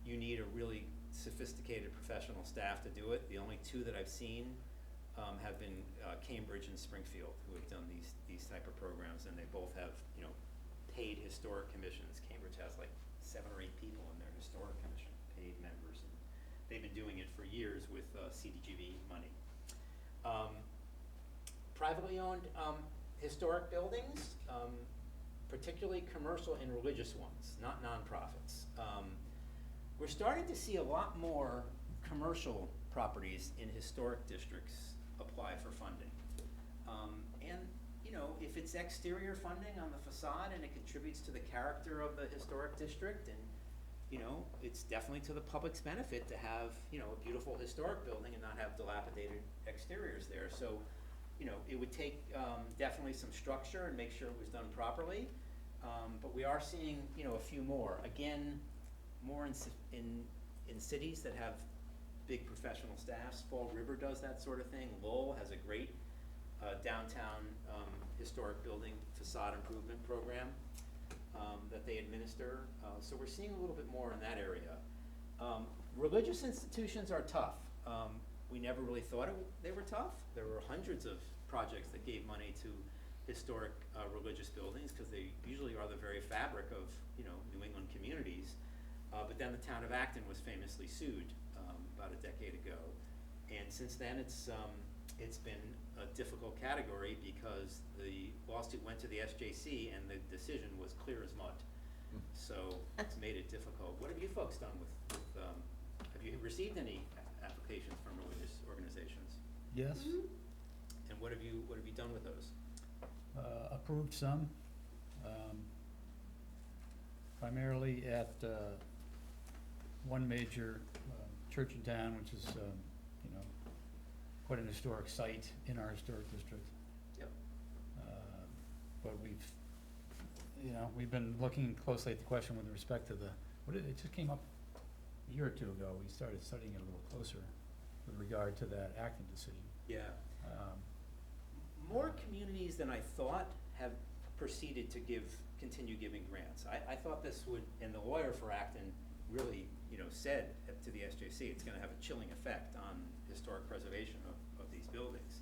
You need a really sophisticated professional staff to do it. The only two that I've seen have been Cambridge and Springfield, who have done these type of programs, and they both have, you know, paid historic commissions. Cambridge has like 7 or 8 people in their historic commission, paid members, and they've been doing it for years with CDGV money. Privately owned historic buildings, particularly commercial and religious ones, not nonprofits. We're starting to see a lot more commercial properties in historic districts apply for funding. And, you know, if it's exterior funding on the facade and it contributes to the character of the historic district, and, you know, it's definitely to the public's benefit to have, you know, a beautiful historic building and not have dilapidated exteriors there. So, you know, it would take definitely some structure and make sure it was done properly. But we are seeing, you know, a few more. Again, more in cities that have big professional staffs. Fall River does that sort of thing. Lowell has a great downtown historic building facade improvement program that they administer. So we're seeing a little bit more in that area. Religious institutions are tough. We never really thought they were tough. There were hundreds of projects that gave money to historic religious buildings because they usually are the very fabric of, you know, New England communities. But then the town of Acton was famously sued about a decade ago, and since then it's been a difficult category because the lawsuit went to the SJC and the decision was clear as mud. So it's made it difficult. What have you folks done with have you received any applications from religious organizations? Yes, And what have you done with those? approved some, primarily at one major church in town, which is, you know, quite an historic site in our historic district. Yep. But we've been looking closely at the question with respect to it just came up a year or two ago. We started studying it a little closer with regard to that Acton decision. Yeah. More communities than I thought have proceeded to continue giving grants. I thought this would, and the lawyer for Acton really, you know, said to the SJC, it's gonna have a chilling effect on historic preservation of these buildings.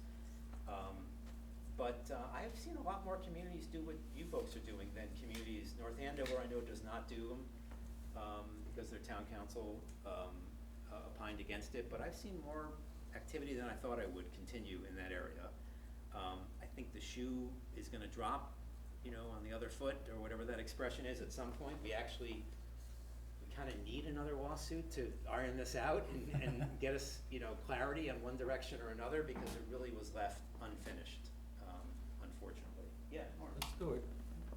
But I've seen a lot more communities do what you folks are doing than communities. North Andover, I know, does not do them, because their town council opined against it, but I've seen more activity than I thought I would continue in that area. I think the shoe is gonna drop, you know, on the other foot, or whatever that expression is, at some point. We kinda need another lawsuit to iron this out and get us, you know, clarity on one direction or another, because it really was left unfinished, unfortunately. Yeah, Mark? Let's do it.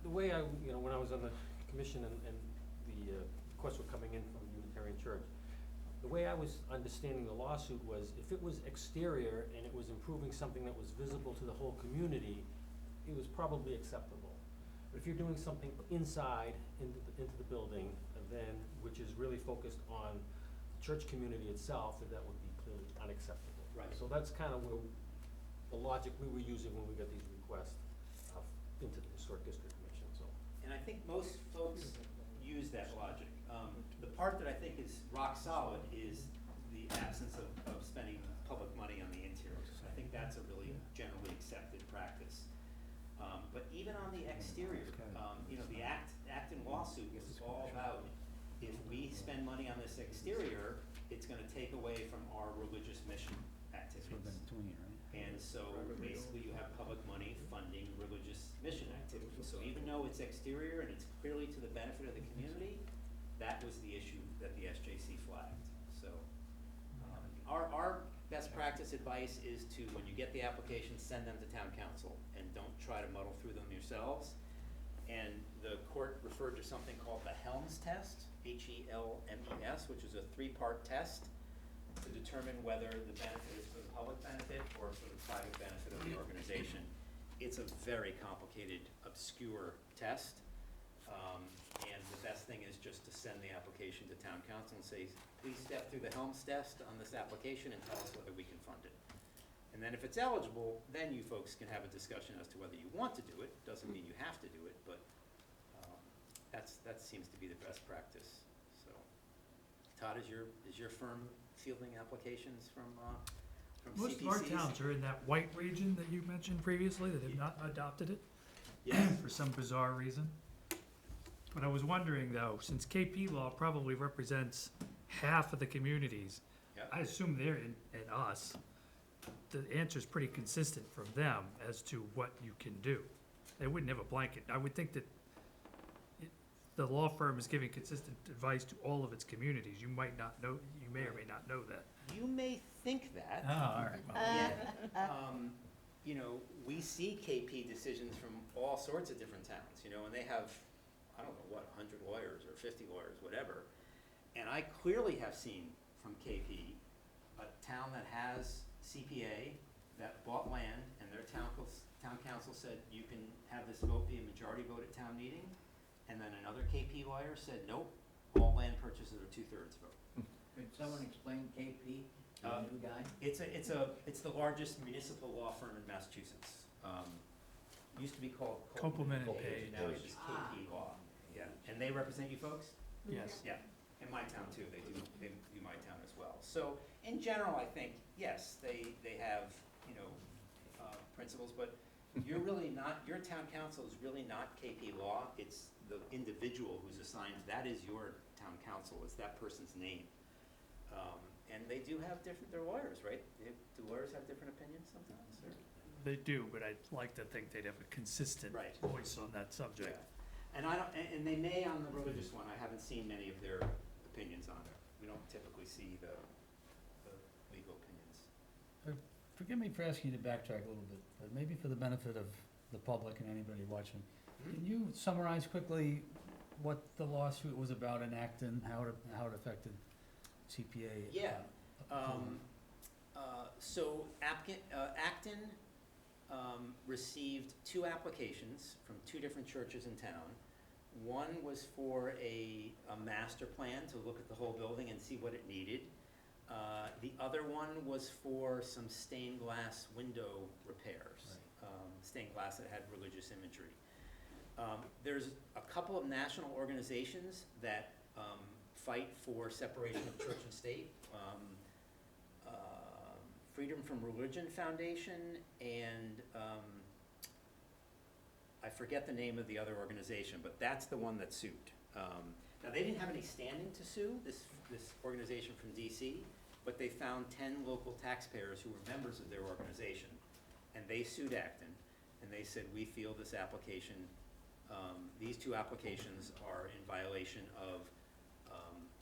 The way when I was on the commission and the requests were coming in from Unitarian Church, the way I was understanding the lawsuit was if it was exterior and it was improving something that was visible to the whole community, it was probably acceptable. But if you're doing something inside into the building, then, which is really focused on the church community itself, that would be clearly unacceptable. Right. So that's kind of where the logic we were using when we got these requests into the Historic District Commission, so. And I think most folks use that logic. The part that I think is rock solid is the absence of spending public money on the interior. I think that's a really generally accepted practice. But even on the exterior, the Acton lawsuit was all about, if we spend money on this exterior, it's gonna take away from our religious mission That's what activities. we've been doing it, right? And so basically you have public money funding religious mission activities. So even though it's exterior and it's clearly to the benefit of the community, that was the issue that the SJC flagged. So our best practice advice is to, when you get the application, send them to town council and don't try to muddle through them yourselves. And the court referred to something called the Helms test, HELMES, which is a 3-part test to determine whether the benefit is for the public benefit or for the private benefit of the organization. It's a very complicated, obscure test. And the best thing is just to send the application to town council and say, please step through the Helms test on this application and tell us whether we can fund it. And then if it's eligible, then you folks can have a discussion as to whether you want to do it. Doesn't mean you have to do it, but that seems to be the best practice. So, Todd, is your firm fielding applications from Most CPCs? of our towns are in that white region that you mentioned previously, that have not adopted it Yes. for some bizarre reason. But I was wondering though, since KP Law probably represents half of the communities, Yep. I assume they're in us. The answer's pretty consistent from them as to what you can do. They wouldn't have a blanket. I would think that the law firm is giving consistent advice to all of its communities. You might not know, you may or may not know that. You may think that. Oh, all right. Well, You know, we see KP decisions from all sorts of different towns, you know, and they have, I don't know, what, 100 lawyers or 50 lawyers, whatever. And I clearly have seen from KP, a town that has CPA, that bought land, and their town council said, you can have this vote be a majority vote at town meeting. And then another KP lawyer said, nope, all land purchases are 2/3 vote. Could someone explain KP, the new guy? It's the largest municipal law firm in Massachusetts. Used to be called Copeland and Page, Page. now it's just KP Law. Yeah, and they represent you folks? Yes. Yeah, in my town too, they do my town as well. So, in general, I think, yes, they have, you know, principles, but you're really not, your town council is really not KP Law, it's the individual who's assigned, that is your town council, it's that person's name. And they do have different, they're lawyers, right? Do lawyers have different opinions sometimes, or? They do, but I'd like to think they'd have a consistent Right. voice on that subject. Yeah. And I don't, and they may on the religious one, I haven't seen many of their opinions on it. We don't typically see the legal opinions. Forgive me for asking you to backtrack a little bit, but maybe for the benefit of the public and anybody watching. Can you summarize quickly what the lawsuit was about in Acton, how it affected CPA? Yeah. So Acton received 2 applications from 2 different churches in town. One was for a master plan to look at the whole building and see what it needed. The other one was for some stained glass window repairs, stained glass that had religious imagery. There's a couple of national organizations that fight for separation of church and state. Freedom from Religion Foundation and I forget the name of the other organization, but that's the one that sued. Now, they didn't have any standing to sue, this organization from DC, but they found 10 local taxpayers who were members of their organization, and they sued Acton, and they said, we feel this application, these 2 applications are in violation of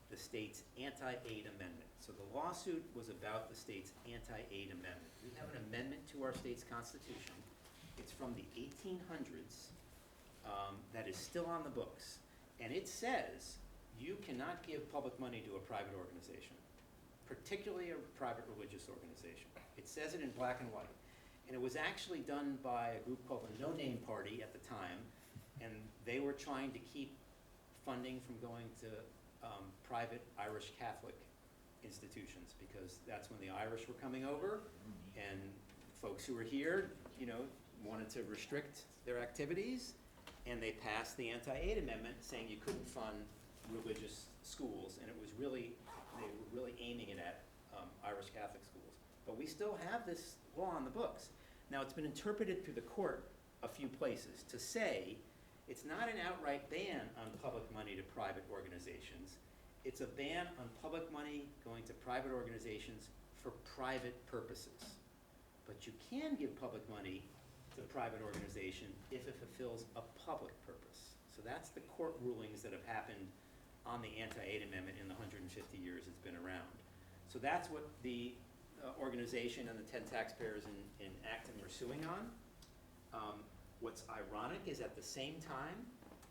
the state's anti-aid amendment. So the lawsuit was about the state's anti-aid amendment. We have an amendment to our state's constitution. It's from the 1800s that is still on the books. And it says you cannot give public money to a private organization, particularly a private religious organization. It says it in black and white. And it was actually done by a group called the No Name Party at the time, and they were trying to keep funding from going to private Irish Catholic institutions, because that's when the Irish were coming over, and folks who were here, you know, wanted to restrict their activities, and they passed the anti-aid amendment saying you couldn't fund religious schools, and it was really, they were really aiming it at Irish Catholic schools. But we still have this law on the books. Now, it's been interpreted through the court a few places to say it's not an outright ban on public money to private organizations. It's a ban on public money going to private organizations for private purposes. But you can give public money to a private organization if it fulfills a public purpose. So that's the court rulings that have happened on the anti-aid amendment in the 150 years it's been around. So that's what the organization and the 10 taxpayers in Acton were suing on. What's ironic is at the same time,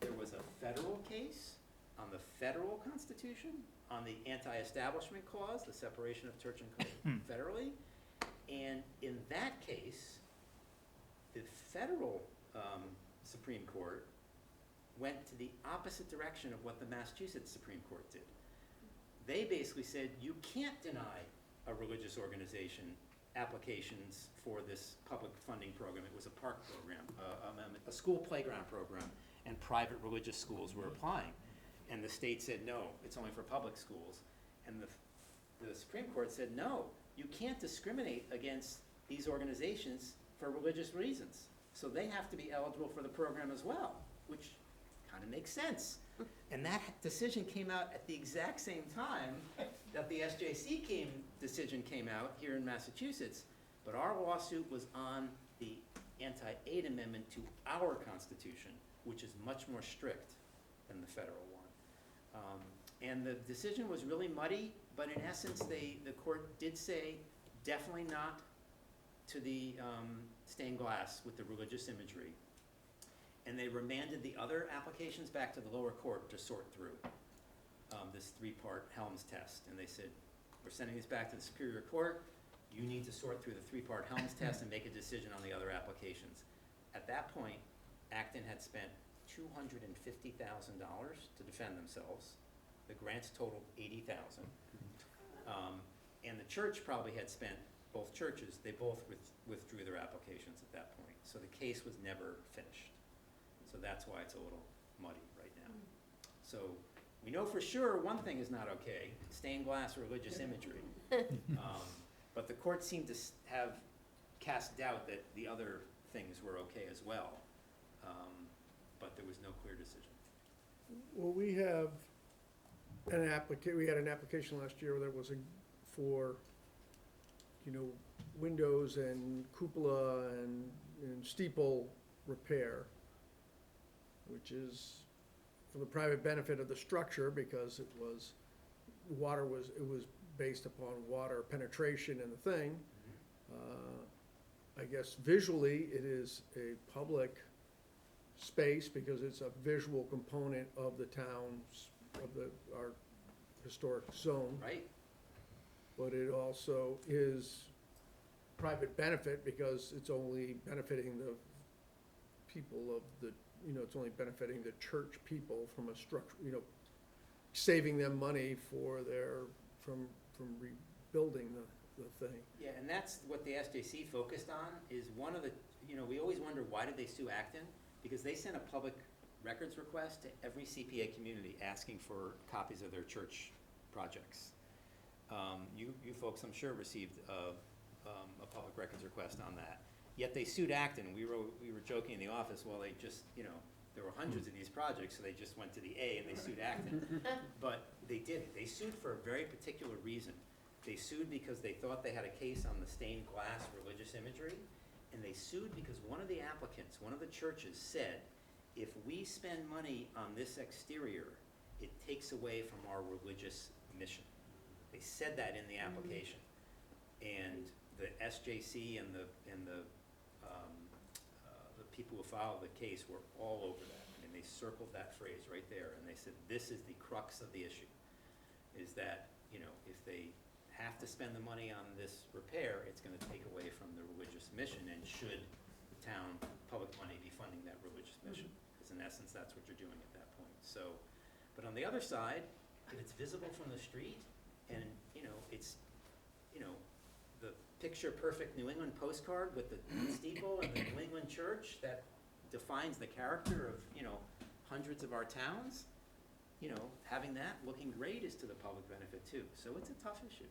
there was a federal case on the federal constitution, on the anti-establishment clause, the separation of church and state federally. And in that case, the federal Supreme Court went to the opposite direction of what the Massachusetts Supreme Court did. They basically said, you can't deny a religious organization applications for this public funding program. It was a park program, a school playground program, and private religious schools were applying. And the state said, no, it's only for public schools. And the Supreme Court said, no, you can't discriminate against these organizations for religious reasons. So they have to be eligible for the program as well, which kind of makes sense. And that decision came out at the exact same time that the SJC decision came out here in Massachusetts. But our lawsuit was on the anti-aid amendment to our Constitution, which is much more strict than the federal one. And the decision was really muddy, but in essence, the court did say definitely not to the stained glass with the religious imagery. And they remanded the other applications back to the lower court to sort through this three-part Helms test. And they said, we're sending this back to the Superior Court. You need to sort through the three-part Helms test and make a decision on the other applications. At that point, Acton had spent $250,000 to defend themselves. The grants totaled $80,000. And the church probably had spent, both churches, they both withdrew their applications at that point. So the case was never finished. So that's why it's a little muddy right now. So we know for sure one thing is not okay, stained glass religious imagery. But the court seemed to have cast doubt that the other things were okay as well. But there was no clear decision. Well, we have we had an application last year that was for, windows and cupola and steeple repair, which is for the private benefit of the structure because it was based upon water penetration in the thing. I guess visually it is a public space because it's a visual component of the town's, our historic zone. Right? But it also is private benefit because it's only benefiting the people of the, it's only benefiting the church people from a structure, saving them money from rebuilding the thing. Yeah, and that's what the SJC focused on, is one of the, we always wonder why did they sue Acton? Because they sent a public records request to every CPA community asking for copies of their church projects. You folks, I'm sure, received a public records request on that. Yet they sued Acton. We were joking in the office, well, they just, there were hundreds of these projects, so they just went to the A and they sued Acton. But they didn't. They sued for a very particular reason. They sued because they thought they had a case on the stained glass religious imagery, and they sued because one of the applicants, one of the churches, said, if we spend money on this exterior, it takes away from our religious mission. They said that in the application. And the SJC and the people who filed the case were all over that. I mean, they circled that phrase right there, and they said, this is the crux of the issue, is that, if they have to spend the money on this repair, it's gonna take away from the religious mission, and should the town public money be funding that religious mission? Because in essence, that's what you're doing at that point. So, but on the other side, if it's visible from the street, and, it's, the picture-perfect New England postcard with the steeple and the New England church that defines the character of, hundreds of our towns, having that looking great is to the public benefit too. So it's a tough issue.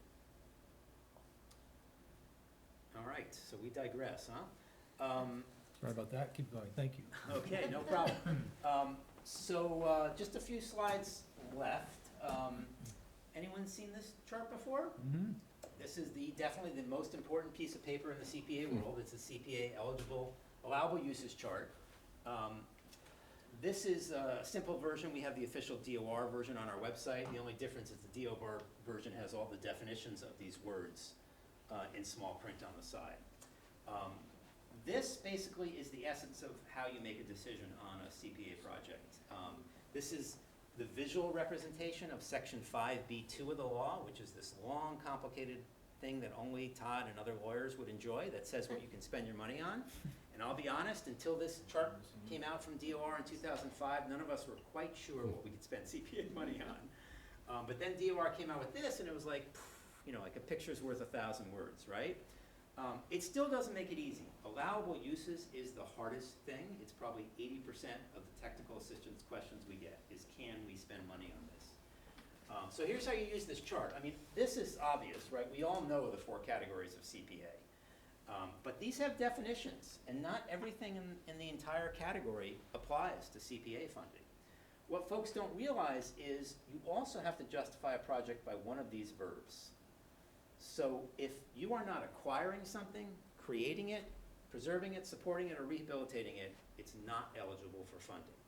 All right, so we digress, huh? Sorry about that, keep going, thank you. Okay, no problem. Just a few slides left. Anyone seen this chart before? Mm-hmm. This is definitely the most important piece of paper in the CPA world. It's a CPA allowable uses chart. This is a simple version. We have the official DOR version on our website. The only difference is the DOR version has all the definitions of these words in small print on the side. This basically is the essence of how you make a decision on a CPA project. This is the visual representation of Section 5B2 of the law, which is this long, complicated thing that only Todd and other lawyers would enjoy, that says what you can spend your money on. And I'll be honest, until this chart came out from DOR in 2005, none of us were quite sure what we could spend CPA money on. But then DOR came out with this, and it was like, like a picture's worth 1,000 words, right? It still doesn't make it easy. Allowable uses is the hardest thing. It's probably 80% of the technical assistance questions we get is, can we spend money on this? So here's how you use this chart. I mean, this is obvious, right? We all know the 4 categories of CPA. But these have definitions, and not everything in the entire category applies to CPA funding. What folks don't realize is you also have to justify a project by one of these verbs. So if you are not acquiring something, creating it, preserving it, supporting it, or rehabilitating it, it's not eligible for funding.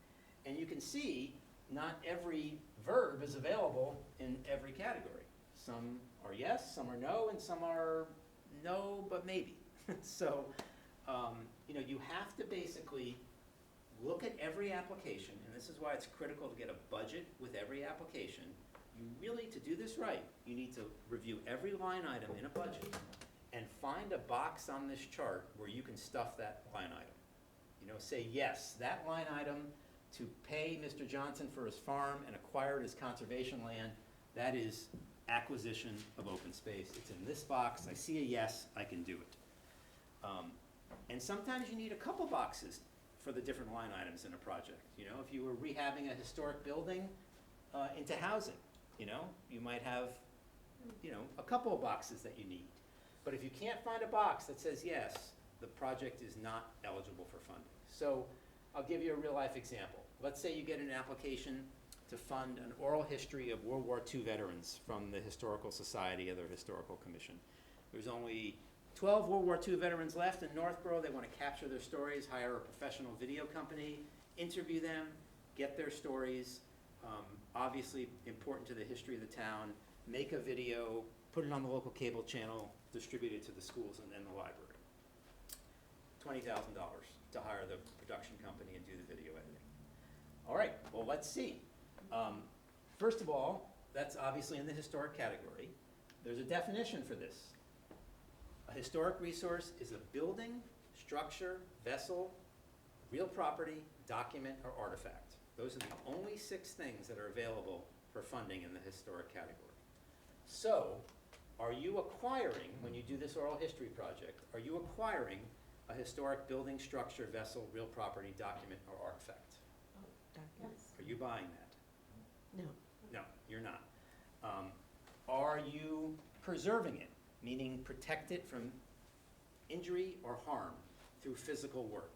And you can see not every verb is available in every category. Some are yes, some are no, and some are no, but maybe. So, you have to basically look at every application, and this is why it's critical to get a budget with every application. You really, to do this right, you need to review every line item in a budget and find a box on this chart where you can stuff that line item. Say, yes, that line item to pay Mr. Johnson for his farm and acquire his conservation land, that is acquisition of open space. It's in this box, I see a yes, I can do it. And sometimes you need a couple boxes for the different line items in a project. If you were rehabbing a historic building into housing, you might have, a couple of boxes that you need. But if you can't find a box that says yes, the project is not eligible for funding. So I'll give you a real life example. Let's say you get an application to fund an oral history of World War II veterans from the Historical Society or the Historical Commission. There's only 12 World War II veterans left in Northborough. They want to capture their stories, hire a professional video company, interview them, get their stories, obviously important to the history of the town, make a video, put it on the local cable channel, distribute it to the schools and the library. $20,000 to hire the production company and do the video editing. All right, well, let's see. First of all, that's obviously in the historic category. There's a definition for this. A historic resource is a building, structure, vessel, real property, document, or artifact. Those are the only 6 things that are available for funding in the historic category. So, are you acquiring, when you do this oral history project, are you acquiring a historic building, structure, vessel, real property, document, or artifact? Documents. Are you buying that? No. No, you're not. Are you preserving it, meaning protect it from injury or harm through physical work?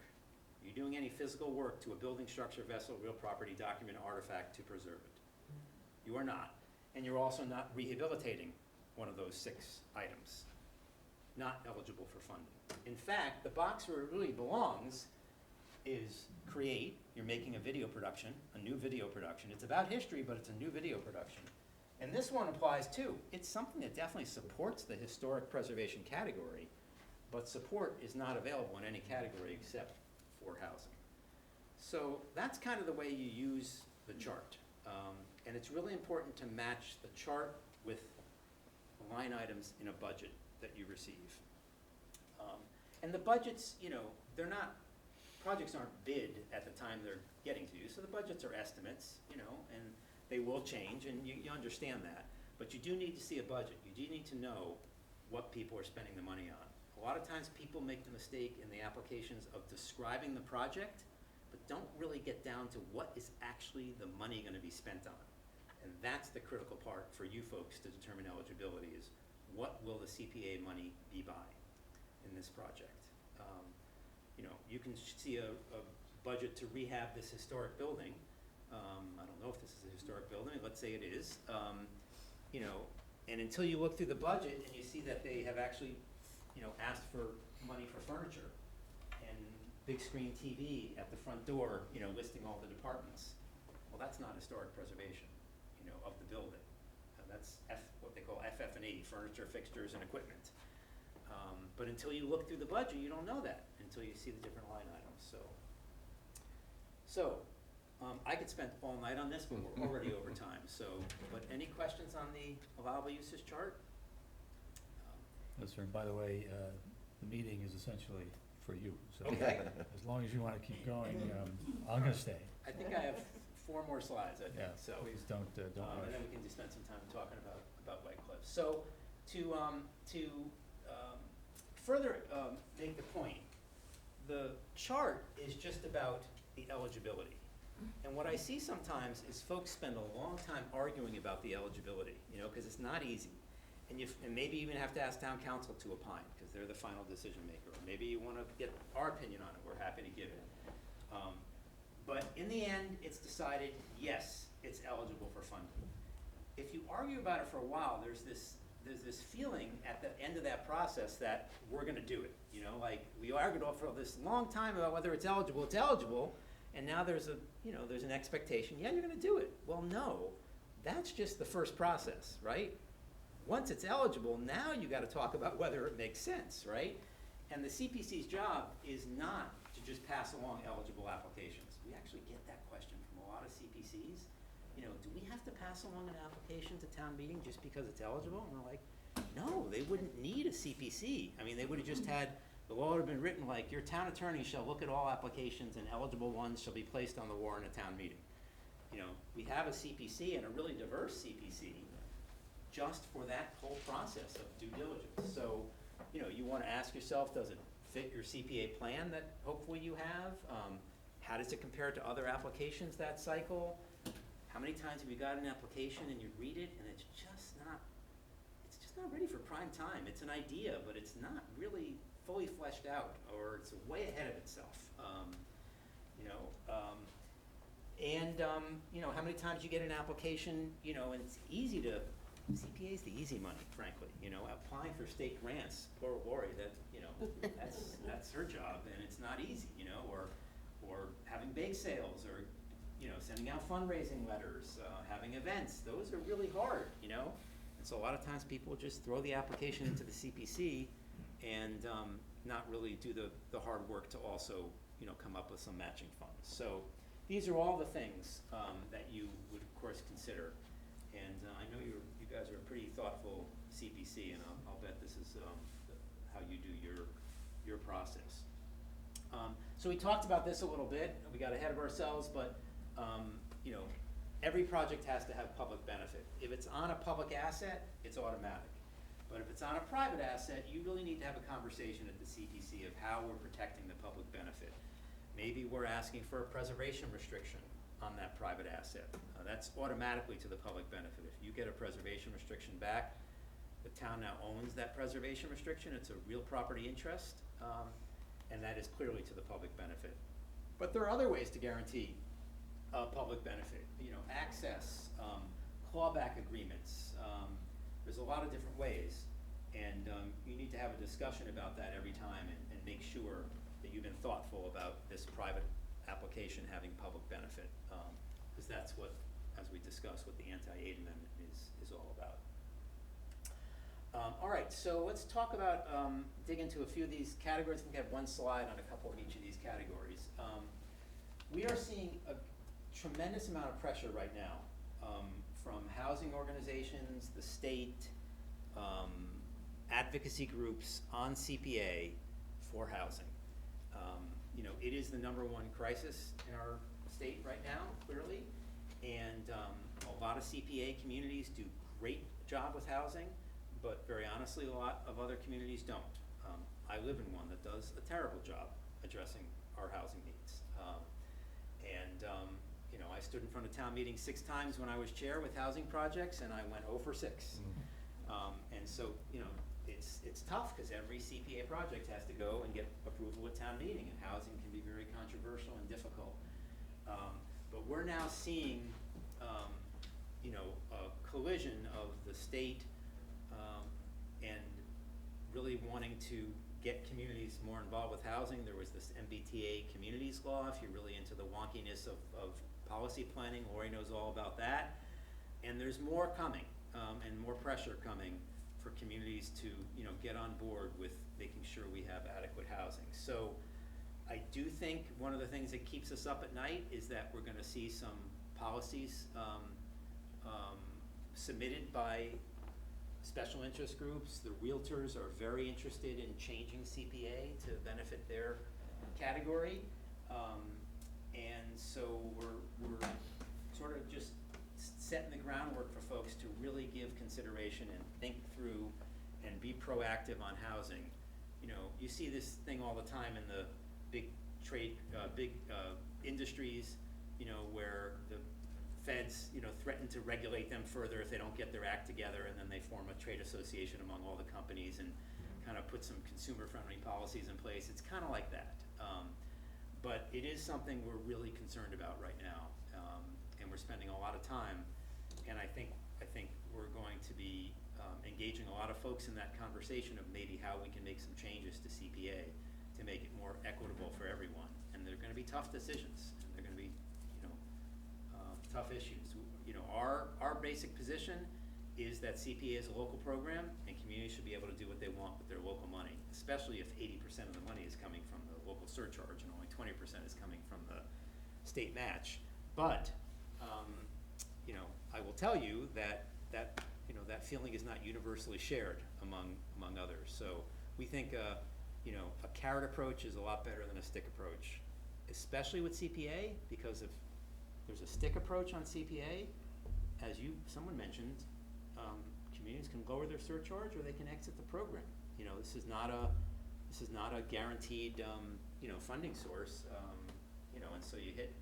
Are you doing any physical work to a building, structure, vessel, real property, document, or artifact to preserve it? You are not. And you're also not rehabilitating one of those 6 items. Not eligible for funding. In fact, the box where it really belongs is create. You're making a video production, a new video production. It's about history, but it's a new video production. And this one applies too. It's something that definitely supports the historic preservation category, but support is not available in any category except for housing. So that's kind of the way you use the chart. And it's really important to match the chart with the line items in a budget that you receive. And the budgets, projects aren't bid at the time they're getting to you, so the budgets are estimates, and they will change, and you understand that. But you do need to see a budget. You do need to know what people are spending the money on. A lot of times people make the mistake in the applications of describing the project, but don't really get down to what is actually the money going to be spent on. And that's the critical part for you folks to determine eligibility is what will the CPA money be by in this project. You can see a budget to rehab this historic building. I don't know if this is a historic building, let's say it is. And until you look through the budget and you see that they have actually, asked for money for furniture and big screen TV at the front door, listing all the departments. Well, that's not historic preservation, of the building. That's what they call FF&E, furniture, fixtures, and equipment. But until you look through the budget, you don't know that until you see the different line items. So I could spend all night on this, but we're already over time. But any questions on the allowable uses chart? No, sir. And by the way, the meeting is essentially for you. So Okay. as long as you want to keep going, I'm going to stay. I think I have 4 more slides, I think, Yeah, so. please don't And then rush. we can just spend some time talking about White Cliffs. So to further make the point, the chart is just about the eligibility. And what I see sometimes is folks spend a long time arguing about the eligibility, because it's not easy. And maybe even have to ask town council to opine, because they're the final decision maker. Or maybe you want to get our opinion on it, we're happy to give it. But in the end, it's decided, yes, it's eligible for funding. If you argue about it for a while, there's this feeling at the end of that process that we're gonna do it. Like, we argued for this long time about whether it's eligible, And now there's there's an expectation, yeah, you're gonna do it. Well, no, that's just the first process, right? Once it's eligible, now you gotta talk about whether it makes sense, right? And the CPC's job is not to just pass along eligible applications. We actually get that question from a lot of CPCs. Do we have to pass along an application to town meeting just because it's eligible? And we're like, no, they wouldn't need a CPC. I mean, they would've just had, the law would have been written like, your town attorney shall look at all applications and eligible ones shall be placed on the warrant at town meeting. We have a CPC and a really diverse CPC just for that whole process of due diligence. So, you wanna ask yourself, does it fit your CPA plan that hopefully you have? How does it compare to other applications that cycle? How many times have you got an application and you read it and it's just not ready for prime time? It's an idea, but it's not really fully fleshed out, or it's way ahead of itself. How many times you get an application, and it's easy to, CPA's the easy money, frankly, applying for state grants, poor Lori, that's her job, and it's not easy, or having bake sales, or, sending out fundraising letters, having events, those are really hard, And so a lot of times people just throw the application into the CPC and not really do the hard work to also, come up with some matching funds. So these are all the things that you would, of course, consider. And I know you guys are a pretty thoughtful CPC, and I'll bet this is how you do your process. So we talked about this a little bit. We got ahead of ourselves, but every project has to have public benefit. If it's on a public asset, it's automatic. But if it's on a private asset, you really need to have a conversation at the CPC of how we're protecting the public benefit. Maybe we're asking for a preservation restriction on that private asset. That's automatically to the public benefit. If you get a preservation restriction back, the town now owns that preservation restriction. It's a real property interest, and that is clearly to the public benefit. But there are other ways to guarantee public benefit, access, clawback agreements. There's a lot of different ways, and you need to have a discussion about that every time and make sure that you've been thoughtful about this private application having public benefit, because that's what, as we discussed, what the anti-aid amendment is all about. All right, so let's talk about, dig into a few of these categories. I think I have one slide on a couple of each of these categories. We are seeing a tremendous amount of pressure right now from housing organizations, the state, advocacy groups on CPA for housing. It is the #1 crisis in our state right now, clearly, and a lot of CPA communities do great job with housing, but very honestly, a lot of other communities don't. I live in one that does a terrible job addressing our housing needs. I stood in front of town meeting 6 times when I was chair with housing projects, and I went 0 for 6. And so, it's tough, because every CPA project has to go and get approval at town meeting, and housing can be very controversial and difficult. But we're now seeing, a collision of the state and really wanting to get communities more involved with housing. There was this MBTA communities law, if you're really into the wonkiness of policy planning. Lori knows all about that. And there's more coming, and more pressure coming for communities to, get on board with making sure we have adequate housing. So I do think one of the things that keeps us up at night is that we're gonna see some policies submitted by special interest groups. The realtors are very interested in changing CPA to benefit their category. And so we're sort of just setting the groundwork for folks to really give consideration and think through and be proactive on housing. You see this thing all the time in the big industries, where the feds, threaten to regulate them further if they don't get their act together, and then they form a trade association among all the companies and kind of put some consumer-friendly policies in place. It's kind of like that. But it is something we're really concerned about right now, and we're spending a lot of time. And I think we're going to be engaging a lot of folks in that conversation of maybe how we can make some changes to CPA to make it more equitable for everyone. And they're going to be tough decisions. They're going tough issues. You know, our basic position is that CPA is a local program, and communities should be able to do what they want with their local money, especially if 80% of the money is coming from the local surcharge and only 20% is coming from the state match. But, you know, I will tell you that you know, that feeling is not universally shared among others. So we think, you know, a carrot approach is a lot better than a stick approach, especially with CPA, because if there's a stick approach on CPA, as someone mentioned, communities can lower their surcharge or they can exit the program. You know, this is not a guaranteed, you know, funding source. You know, and so you hit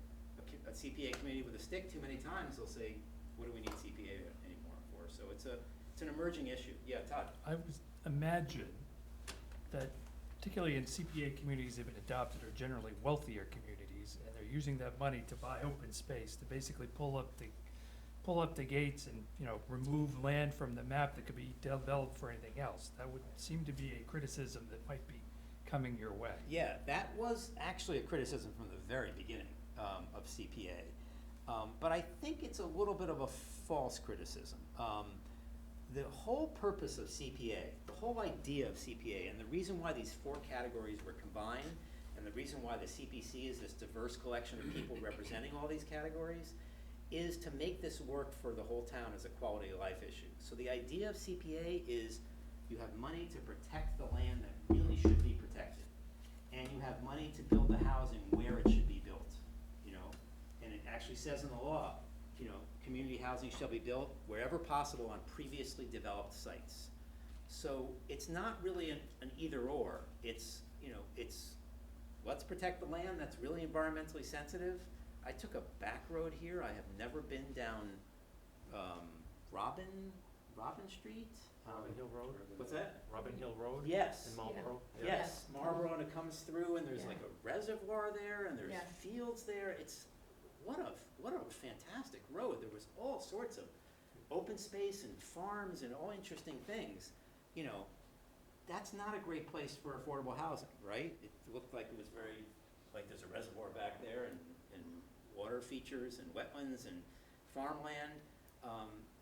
a CPA community with a stick too many times, they'll say, what do we need CPA anymore for? So it's an emerging issue. Yeah, Todd? I would imagine that particularly in CPA communities that have been adopted are generally wealthier communities, and they're using that money to buy open space, to basically pull up the gates and, you know, remove land from the map that could be developed for anything else. That would seem to be a criticism that might be coming your way. Yeah, that was actually a criticism from the very beginning of CPA. But I think it's a little bit of a false criticism. The whole purpose of CPA, the whole idea of CPA, and the reason why these 4 categories were combined, and the reason why the CPC is this diverse collection of people representing all these categories, is to make this work for the whole town as a quality of life issue. So the idea of CPA is you have money to protect the land that really should be protected, and you have money to build the housing where it should be built, you know. And it actually says in the law, you know, community housing shall be built wherever possible on previously developed sites. So it's not really an either or. It's, you know, it's let's protect the land that's really environmentally sensitive. I took a back road here. I have never been down Robin Street. Robin Hill Road? What's that? Robin Hill Road? Yes. In Marlboro? Yes, Marlboro, and it comes through, and there's Yeah. like a reservoir there, and there's Yeah. fields there. It's what a fantastic road. There was all sorts of open space and farms and all interesting things. You know, that's not a great place for affordable housing, right? It looked like it was very, like there's a reservoir back there and water features and wetlands and farmland.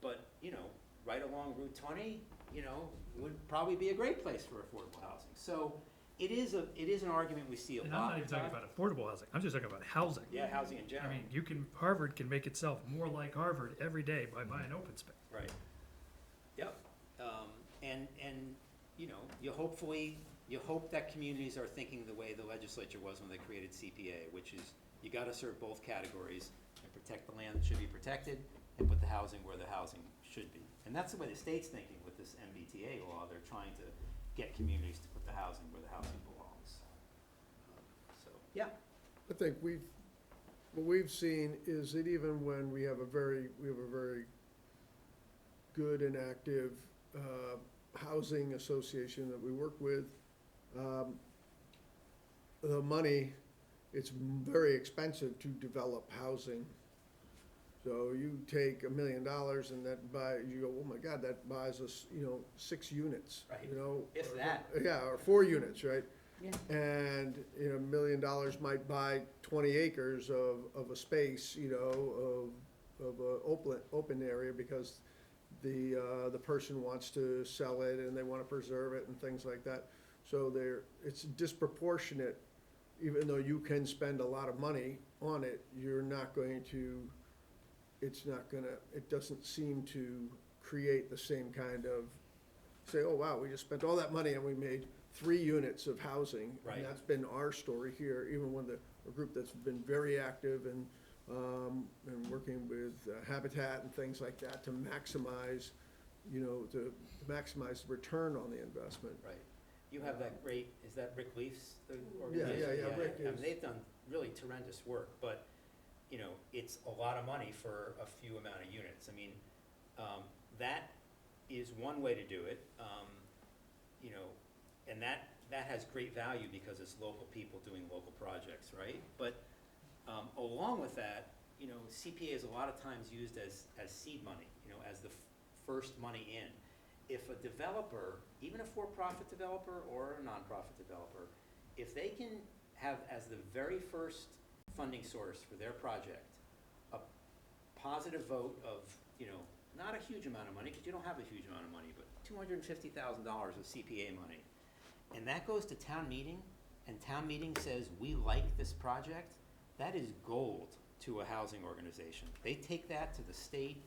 But, you know, right along Route 20, you know, would probably be a great place for affordable housing. So it is an argument we see a And lot. I'm not even talking about affordable housing, I'm just talking about housing. Yeah, housing in I general. mean, Harvard can make itself more like Harvard every day by buying open space. Right. Yep. And, you know, you hope that communities are thinking the way the legislature was when they created CPA, which is you gotta serve both categories and protect the land that should be protected and put the housing where the housing should be. And that's the way the state's thinking with this MBTA law. They're trying to get communities to put the housing where the housing belongs. So, yeah. I think what we've seen is that even when we have a very good and active housing association that we work with, the money, it's very expensive to develop housing. So you take $1 million and you go, oh my God, that buys us, you know, 6 units, Right. you know? If that. Yeah, or 4 units, right? Yeah. And, you know, $1 million might buy 20 acres of a space, you know, of a open area because the person wants to sell it and they want to preserve it and things like that. So it's disproportionate, even though you can spend a lot of money on it, it doesn't seem to create the same kind of, say, oh wow, we just spent all that money and we made 3 units of housing. Right. And that's been our story here, even when a group that's been very active and working with Habitat and things like that to maximize, you know, to maximize the return on the investment. Right. You have that great, is that Rick Leafs? The Yeah, organization? Rick I mean, is. they've done really tremendous work, but, you know, it's a lot of money for a few amount of units. I mean, that is one way to do it, you know, and that has great value because it's local people doing local projects, right? But along with that, you know, CPA is a lot of times used as seed money, you know, as the first money in. If a developer, even a for-profit developer or a nonprofit developer, if they can have as the very first funding source for their project a positive vote of, you know, not a huge amount of money, because you don't have a huge amount of money, but $250,000 of CPA money. And that goes to town meeting, and town meeting says, we like this project, that is gold to a housing organization. They take that to the state,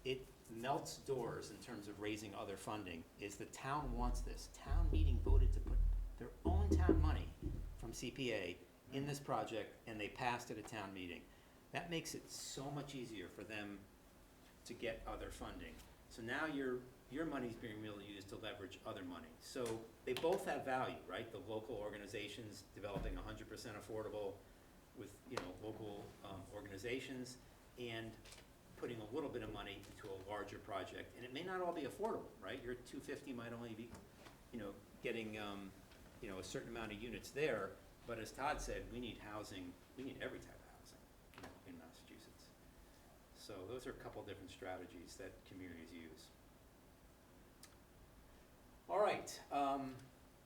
it melts doors in terms of raising other funding, is the town wants this. Town meeting voted to put their own town money from CPA in this project, and they passed it at town meeting. That makes it so much easier for them to get other funding. So now your money's being really used to leverage other money. So they both have value, right? The local organizations developing 100% affordable with, you know, local organizations, and putting a little bit of money into a larger project. And it may not all be affordable, right? Your 250 might only be, you know, getting, you know, a certain amount of units there. But as Todd said, we need housing, we need every type of housing, you know, in Massachusetts. So those are a couple different strategies that communities use. All right,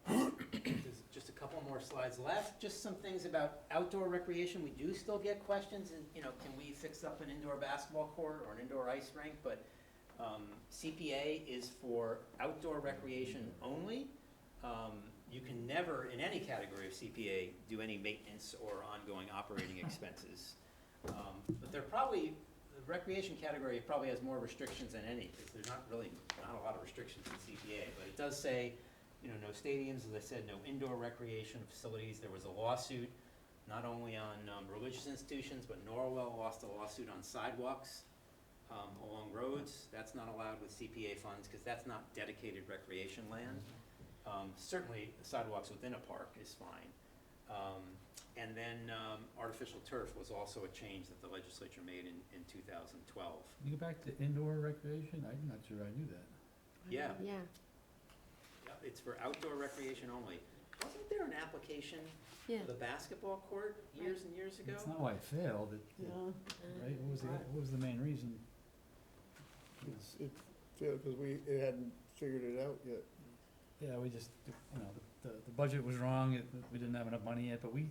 there's just a couple more slides left. Just some things about outdoor recreation. We do still get questions, and, you know, can we fix up an indoor basketball court or an indoor ice rink? But CPA is for outdoor recreation only. You can never, in any category of CPA, do any maintenance or ongoing operating expenses. But they're probably, the recreation category probably has more restrictions than any, because there's not a lot of restrictions in CPA, but it does say, you know, no stadiums, as I said, no indoor recreation facilities. There was a lawsuit, not only on religious institutions, but Norwell lost a lawsuit on sidewalks along roads. That's not allowed with CPA funds, because that's not dedicated recreation land. Certainly, sidewalks within a park is fine. And then artificial turf was also a change that the legislature made in 2012. You go back to indoor recreation? I'm not sure I knew that. Yeah. Yeah. Yeah, it's for outdoor recreation only. Wasn't there an application Yeah. for the basketball court years and years ago? That's not why it failed, right? What was the main reason? It failed because it hadn't figured it out yet. Yeah, we just, you know, the budget was wrong, we didn't have enough money yet, but we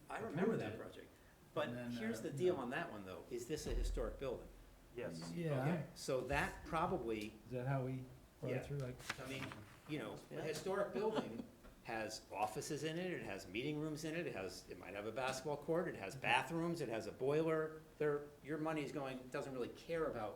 I remember approved that it. project. But And then, here's the you deal know. on that one, though. Is this a historic building? Yes. Yeah, Okay, so that probably, is that how we brought Yeah. it through, like? I mean, you know, a historic building has offices in it, it has meeting rooms in it, it might have a basketball court, it has bathrooms, it has a boiler. Your money's doesn't really care about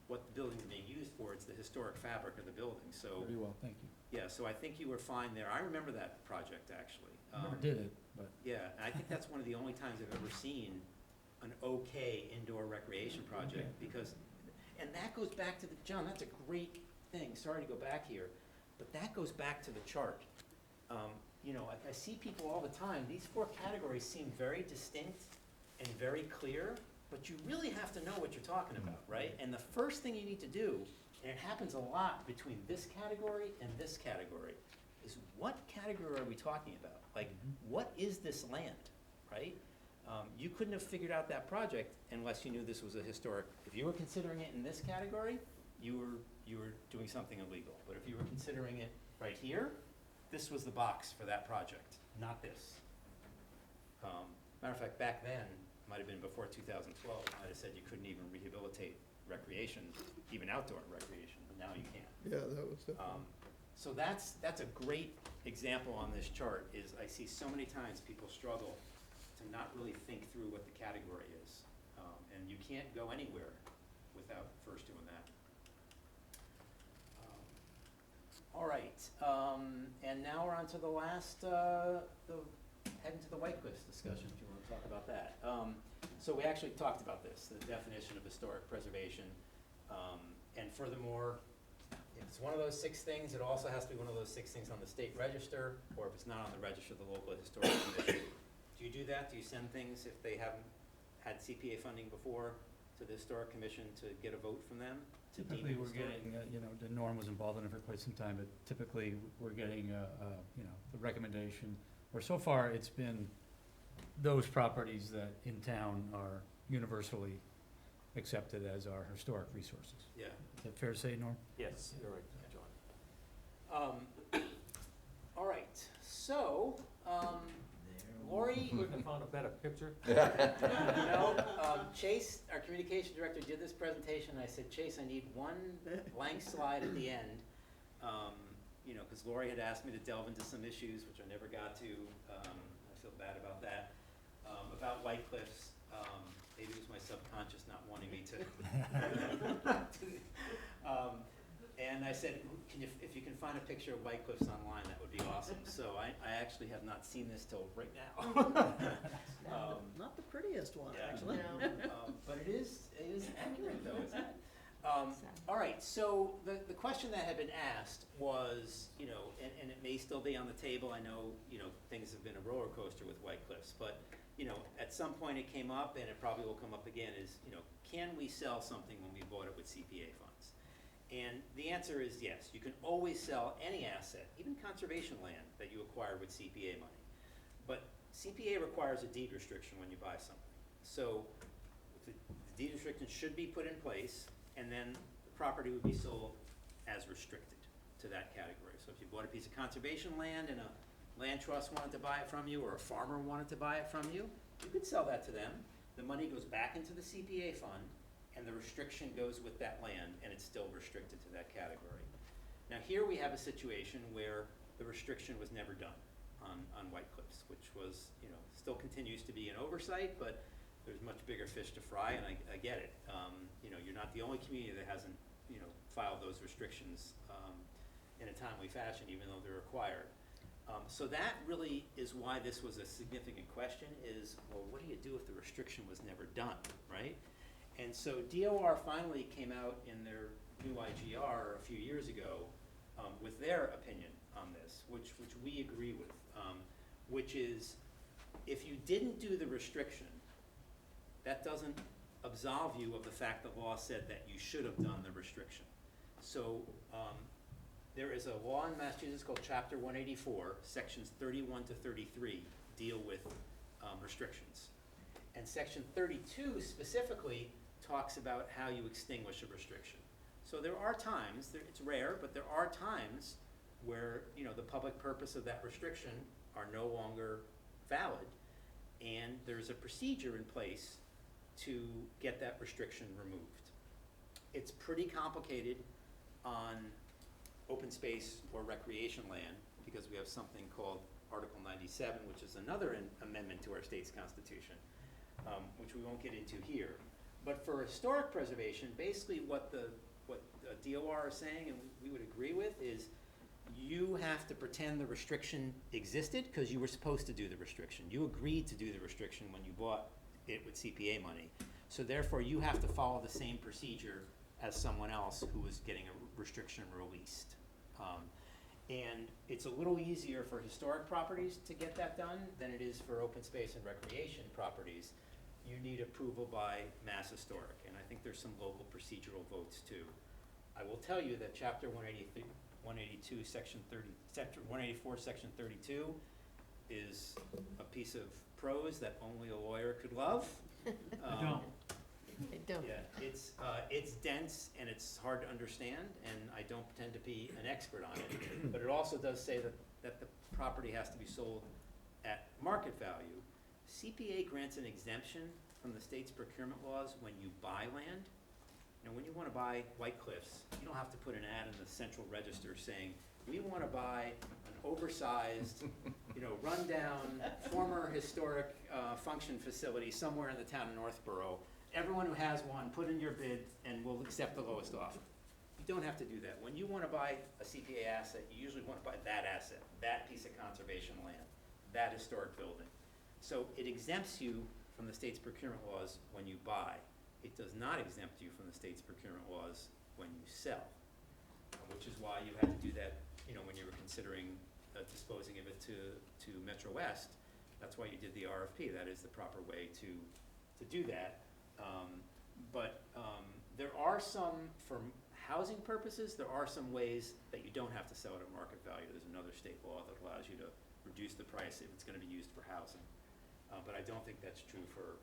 what the building's being used for, it's the historic fabric of the building, so, Very well, thank you. yeah, so I think you were fine there. I remember that project, actually. Never did it, but. Yeah, and I think that's one of the only times I've ever seen an okay indoor recreation project, because, and that goes back to John, that's a great thing, sorry to go back here, but that goes back to the chart. You know, I see people all the time, these four categories seem very distinct and very clear, but you really have to know what you're talking about, right? And the first thing you need to do, and it happens a lot between this category and this category, is what category are we talking about? Like, what is this land, right? You couldn't have figured out that project unless you knew this was a historic. If you were considering it in this category, you were doing something illegal. But if you were considering it right here, this was the box for that project, not this. Matter of fact, back then, might have been before 2012, might have said you couldn't even rehabilitate recreation, even outdoor recreation, but now you can. Yeah, that was it. So that's a great example on this chart, is I see so many times people struggle to not really think through what the category is. And you can't go anywhere without first doing that. All right, and now we're on to the last, heading to the White Cliffs discussion, if you want to talk about that. So we actually talked about this, the definition of historic preservation. And furthermore, if it's one of those 6 things, it also has to be one of those 6 things on the state register, or if it's not on the register, the local historic commission. Do you do that? Do you send things, if they haven't had CPA funding before, to the historic commission to get a vote from them? To deem Typically, it we're historic? getting, you know, Norm was involved in it for quite some time, but typically, we're getting, you know, the recommendation, or so far, it's been those properties that in town are universally accepted as our historic resources. Yeah. Is that fair to say, Norm? Yes, you're right, John. All right, so, Lori, Couldn't have found a better picture. Chase, our communication director, did this presentation. I said, Chase, I need one blank slide at the end. Because Lori had asked me to delve into some issues, which I never got to. I feel bad about that. About White Cliffs. Maybe it was my subconscious not wanting me to. And I said, if you can find a picture of White Cliffs online, that would be awesome. So I actually have not seen this till right now. Not the prettiest one, Yeah. actually. But it is accurate though, isn't it? All right, so the question that had been asked was, and it may still be on the table, I know, things have been a roller coaster with White Cliffs, but, at some point it came up, and it probably will come up again, is, can we sell something when we bought it with CPA funds? And the answer is yes, you can always sell any asset, even conservation land that you acquired with CPA money. But CPA requires a deed restriction when you buy something. So the deed restriction should be put in place, and then the property would be sold as restricted to that category. So if you bought a piece of conservation land and a land trust wanted to buy it from you, or a farmer wanted to buy it from you, you could sell that to them. The money goes back into the CPA fund, and the restriction goes with that land, and it's still restricted to that category. Now here we have a situation where the restriction was never done on White Cliffs, which was, still continues to be an oversight, but there's much bigger fish to fry, and I get it. You're not the only community that hasn't, filed those restrictions in a timely fashion, even though they're required. So that really is why this was a significant question, is, well, what do you do if the restriction was never done, right? And so DOR finally came out in their new IGR a few years ago with their opinion on this, which we agree with, which is, if you didn't do the restriction, that doesn't absolve you of the fact the law said that you should have done the restriction. So there is a law in Massachusetts called Chapter 184, sections 31 to 33 deal with restrictions. And section 32 specifically talks about how you extinguish a restriction. So there are times, it's rare, but there are times where, the public purpose of that restriction are no longer valid, and there's a procedure in place to get that restriction removed. It's pretty complicated on open space or recreation land, because we have something called Article 97, which is another amendment to our state's constitution, which we won't get into here. But for historic preservation, basically what DOR is saying, and we would agree with, is you have to pretend the restriction existed because you were supposed to do the restriction. You agreed to do the restriction when you bought it with CPA money. So therefore, you have to follow the same procedure as someone else who was getting a restriction released. And it's a little easier for historic properties to get that done than it is for open space and recreation properties. You need approval by Mass Historic, and I think there's some local procedural votes too. I will tell you that Chapter 182, Section 30, Chapter 184, Section 32 is a piece of prose that only a lawyer could love. I don't. I don't. Yeah, it's dense and it's hard to understand, and I don't pretend to be an expert on it. But it also does say that the property has to be sold at market value. CPA grants an exemption from the state's procurement laws when you buy land. Now, when you want to buy White Cliffs, you don't have to put an ad in the Central Register saying, we want to buy an oversized, rundown, former historic function facility somewhere in the town of Northborough. Everyone who has one, put in your bid and we'll accept the lowest offer. You don't have to do that. When you want to buy a CPA asset, you usually want to buy that asset, that piece of conservation land, that historic building. So it exempts you from the state's procurement laws when you buy. It does not exempt you from the state's procurement laws when you sell, which is why you had to do that, when you were considering disposing of it to Metro West. That's why you did the RFP. That is the proper way to do that. But there are some, for housing purposes, there are some ways that you don't have to sell it at market value. There's another state law that allows you to reduce the price if it's going to be used for housing. But I don't think that's true for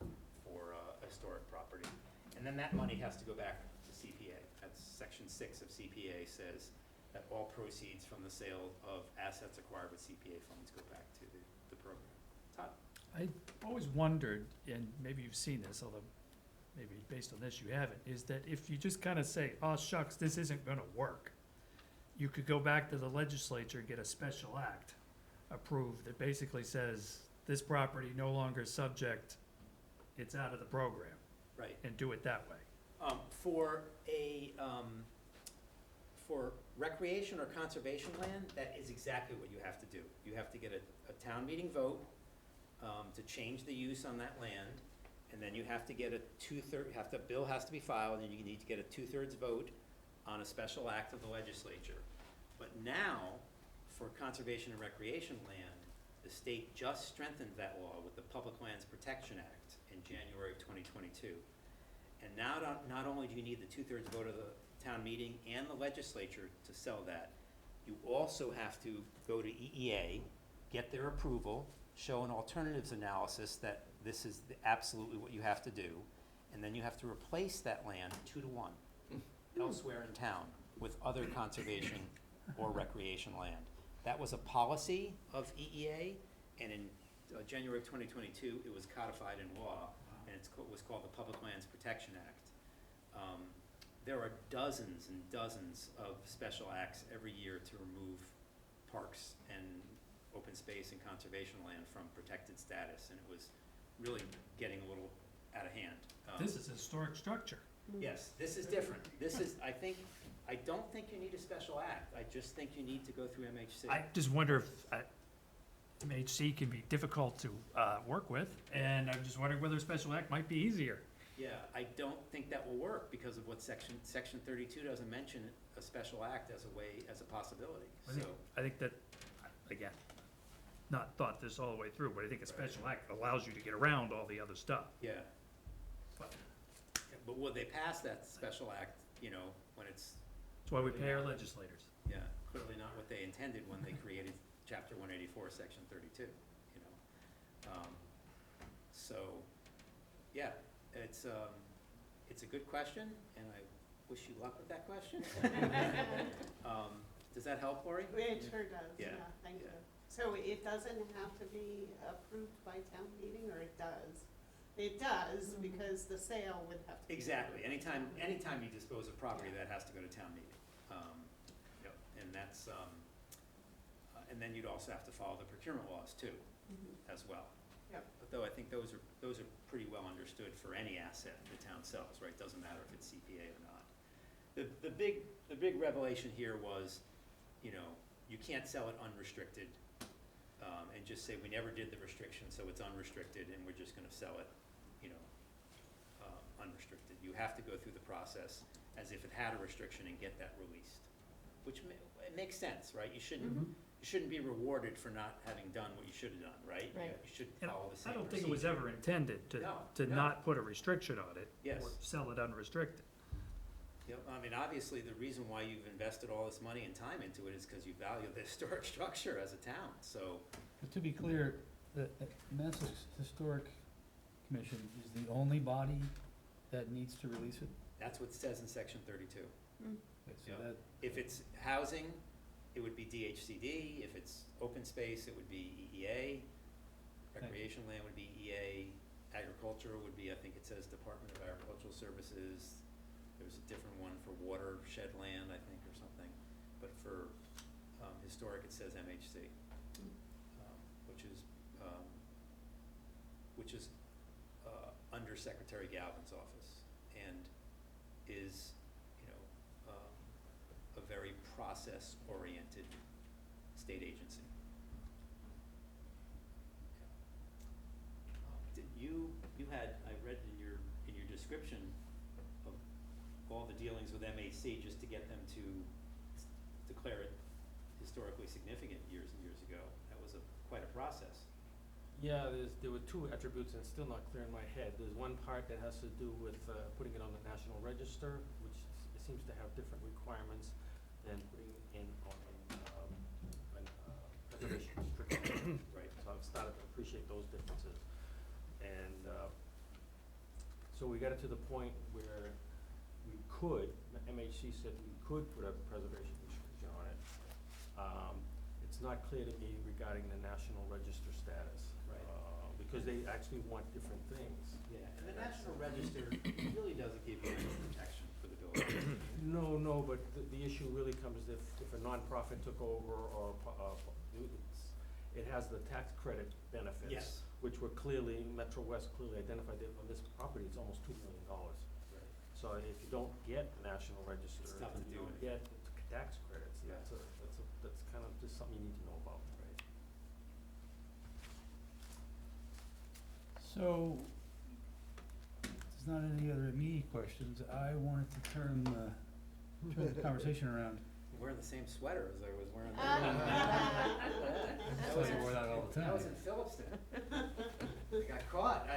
a historic property. And then that money has to go back to CPA. That's Section 6 of CPA says that all proceeds from the sale of assets acquired with CPA funds go back to the program. Todd? I always wondered, and maybe you've seen this, although maybe based on this you haven't, is that if you just kind of say, oh shucks, this isn't gonna work, you could go back to the legislature and get a special act approved that basically says, this property no longer subject, it's out of the program, Right. and do it that way. For recreation or conservation land, that is exactly what you have to do. You have to get a town meeting vote, to change the use on that land, and then you have to get a bill has to be filed, and you need to get a 2/3 vote on a special act of the legislature. But now, for conservation and recreation land, the state just strengthened that law with the Public Lands Protection Act in January of 2022. And now, not only do you need the 2/3 vote of the town meeting and the legislature to sell that, you also have to go to EEA, get their approval, show an alternatives analysis that this is absolutely what you have to do, and then you have to replace that land 2-to-1 elsewhere in town with other conservation or recreation land. That was a policy of EEA, and in January of 2022, it was codified in law, and it was called the Public Lands Protection Act. There are dozens and dozens of special acts every year to remove parks and open space and conservation land from protected status, and it was really getting a little out of hand. This is a historic structure. Yes, this is different. This is, I don't think you need a special act. I just think you need to go through MHC. I just wonder if MHC can be difficult to work with, and I'm just wondering whether a special act might be easier. Yeah, I don't think that will work because of what section 32 doesn't mention a special act as a possibility, so. I think that, again, not thought this all the way through, but I think a special act allows you to get around all the other stuff. Yeah. But- But will they pass that special act, when it's, That's why we pay our legislators. yeah, clearly not what they intended when they created chapter 184, section 32, So, yeah, it's a good question, and I wish you luck with that question. Does that help, Lori? It sure does, Yeah, yeah, thank you. yeah. So it doesn't have to be approved by town meeting, or it does? It does, because the sale would have to be. Exactly, anytime you dispose of property, that has to go to town meeting. Yep, and that's, and then you'd also have to follow the procurement laws too, as well. Yep. But though I think those are pretty well understood for any asset the town sells, right? Doesn't matter if it's CPA or not. The big revelation here was, you can't sell it unrestricted, and just say, we never did the restriction, so it's unrestricted, and we're just gonna sell it, unrestricted. You have to go through the process as if it had a restriction and get that released, which it makes sense, right? You shouldn't be rewarded for not having done what you should have done, right? Right. You should And follow the same I don't think procedure. it was ever intended to No. not put a restriction on it. Yes. Or sell it unrestricted. Yep, I mean, obviously, the reason why you've invested all this money and time into it is because you value the historic structure as a town, so. But to be clear, the Mass Historic Commission is the only body that needs to release it? That's what it says in section 32. Okay, so Yeah. that, If it's housing, it would be DHCD. If it's open space, it would be EEA. Recreation land would be EA. Agriculture would be, I think it says Department of Agricultural Services. There's a different one for watershed land, I think, or something. But for historic, it says MHC, which is under Secretary Galvin's office, and is, a very process-oriented state agency. You had, I read in your description of all the dealings with MAC just to get them to declare it historically significant years and years ago. That was quite a process. Yeah, there were two attributes, and it's still not clear in my head. There's one part that has to do with putting it on the National Register, which seems to have different requirements than putting in on preservation restriction. Right. So I've started to appreciate those differences. And so we got it to the point where we could, MHC said we could put a preservation restriction on it. It's not clear to me regarding the National Register status. Right. because they actually want different things. Yeah, and the National Register really doesn't give you any protection for the building. No, but the issue really comes if a nonprofit took over or, it has the tax credit benefits. Yes. Which were clearly, Metro West clearly identified that on this property, it's almost $2 million. So if you don't get National Register, It's tough to you do don't it. get tax credits, Yeah. that's kind of just something you need to know about. So, if there's not any other immediate questions, I wanted to turn the conversation around. I'm wearing the same sweater as I was wearing. That's why you wear that all the That time. was in Phillipston. I got caught.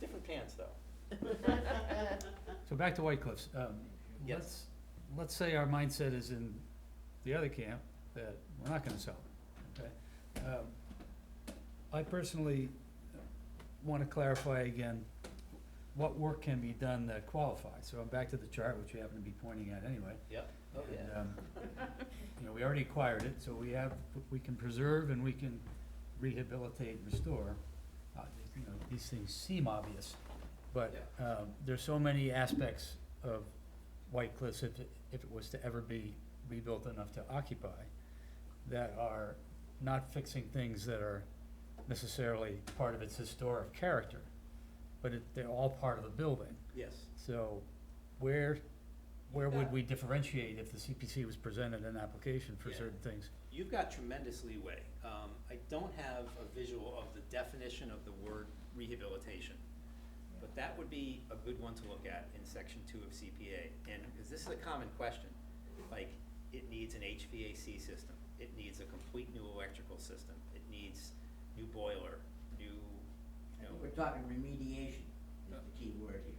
Different pants, though. So back to White Cliffs. Yes. Let's say our mindset is in the other camp, that we're not gonna sell it, okay? I personally wanna clarify again what work can be done that qualifies. So I'm back to the chart, which you happen to be pointing at anyway. Yep. Oh, yeah. And, you know, we already acquired it, so we can preserve and we can rehabilitate and restore. You know, these things seem obvious, but, there's so many aspects of White Cliffs, if it was to ever be rebuilt enough to occupy, that are not fixing things that are necessarily part of its historic character, but they're all part of the building. Yes. So where would got- we differentiate if the CPC was presented an application for Yeah. certain things? You've got tremendous leeway. I don't have a visual of the definition of the word rehabilitation, but that would be a good one to look at in section 2 of CPA. And, because this is a common question, like, it needs an HVAC system, it needs a complete new electrical system, it needs new boiler, new, you I know. think we're talking remediation is the key word here.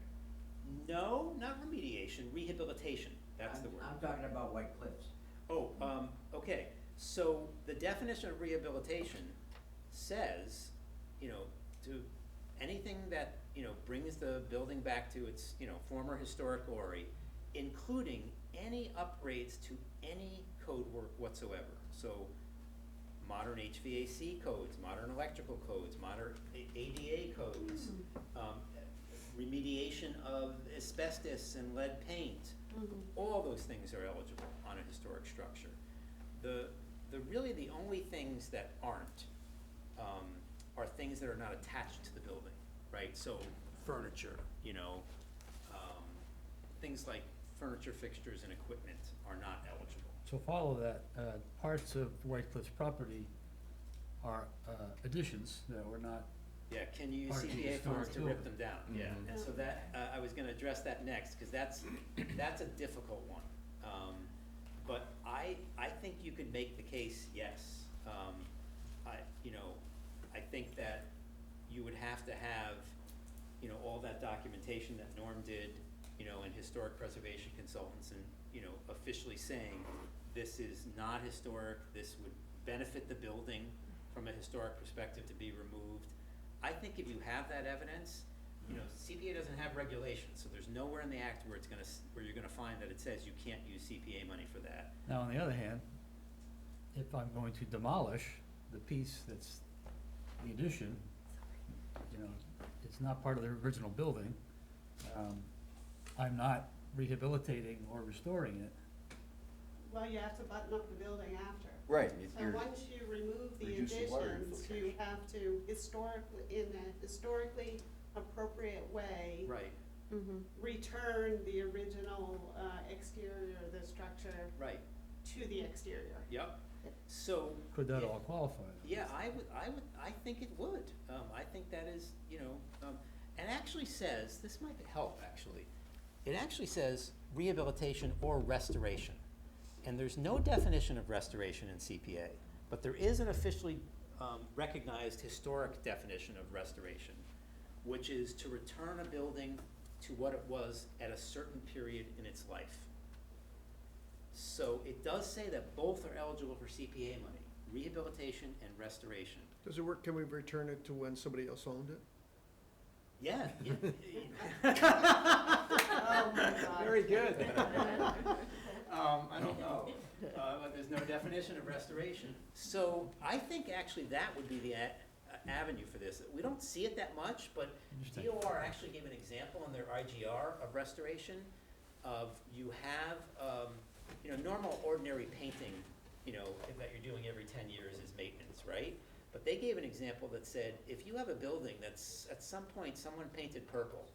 No, not remediation, rehabilitation, that's the word. I'm talking about White Cliffs. Oh, okay, so the definition of rehabilitation says, you know, to anything that, you know, brings the building back to its, you know, former historic glory, including any upgrades to any code work whatsoever. So, modern HVAC codes, modern electrical codes, modern ADA codes, remediation of asbestos and lead paint, all those things are eligible on a historic structure. Really the only things that aren't, are things that are not attached to the building, right? So furniture, you know, things like furniture, fixtures, and equipment are not eligible. So follow that, parts of White Cliffs property are additions that were not, Yeah, can you use Part of the CPA funds historic to rip building. them down? Yeah, and so that, I was gonna address that next, cause that's a difficult one. But I think you could make the case, yes. I think that you would have to have, you know, all that documentation that Norm did, you know, and historic preservation consultants and, you know, officially saying, this is not historic, this would benefit the building from a historic perspective to be removed. I think if you have that evidence, you know, CPA doesn't have regulations, so there's nowhere in the act where where you're gonna find that it says you can't use CPA money for that. now on the other hand, if I'm going to demolish the piece that's the addition, you know, it's not part of the original building, I'm not rehabilitating or restoring it. Well, you have to button up the building after. Right, So once you remove the reducing water additions, you infiltration. have to in a historically appropriate way, Right, return the original, exterior of the structure right, to the exterior. yep. So. Could that yeah. all qualify? Yeah, I think it would. I think that is, you know, and actually says, this might help, actually. It actually says rehabilitation or restoration. And there's no definition of restoration in CPA, but there is an officially recognized historic definition of restoration, which is to return a building to what it was at a certain period in its life. So it does say that both are eligible for CPA money, rehabilitation and restoration. Does it work, can we return it to when somebody else owned it? Yeah. Oh my God. Very good. I don't know. But there's no definition of restoration. So I think actually that would be the avenue for this. We don't see it that much, but Interesting. DOR actually gave an example in their IGR of restoration of you have, normal ordinary painting, that you're doing every 10 years is maintenance, right? But they gave an example that said, if you have a building that's, at some point, someone painted purple,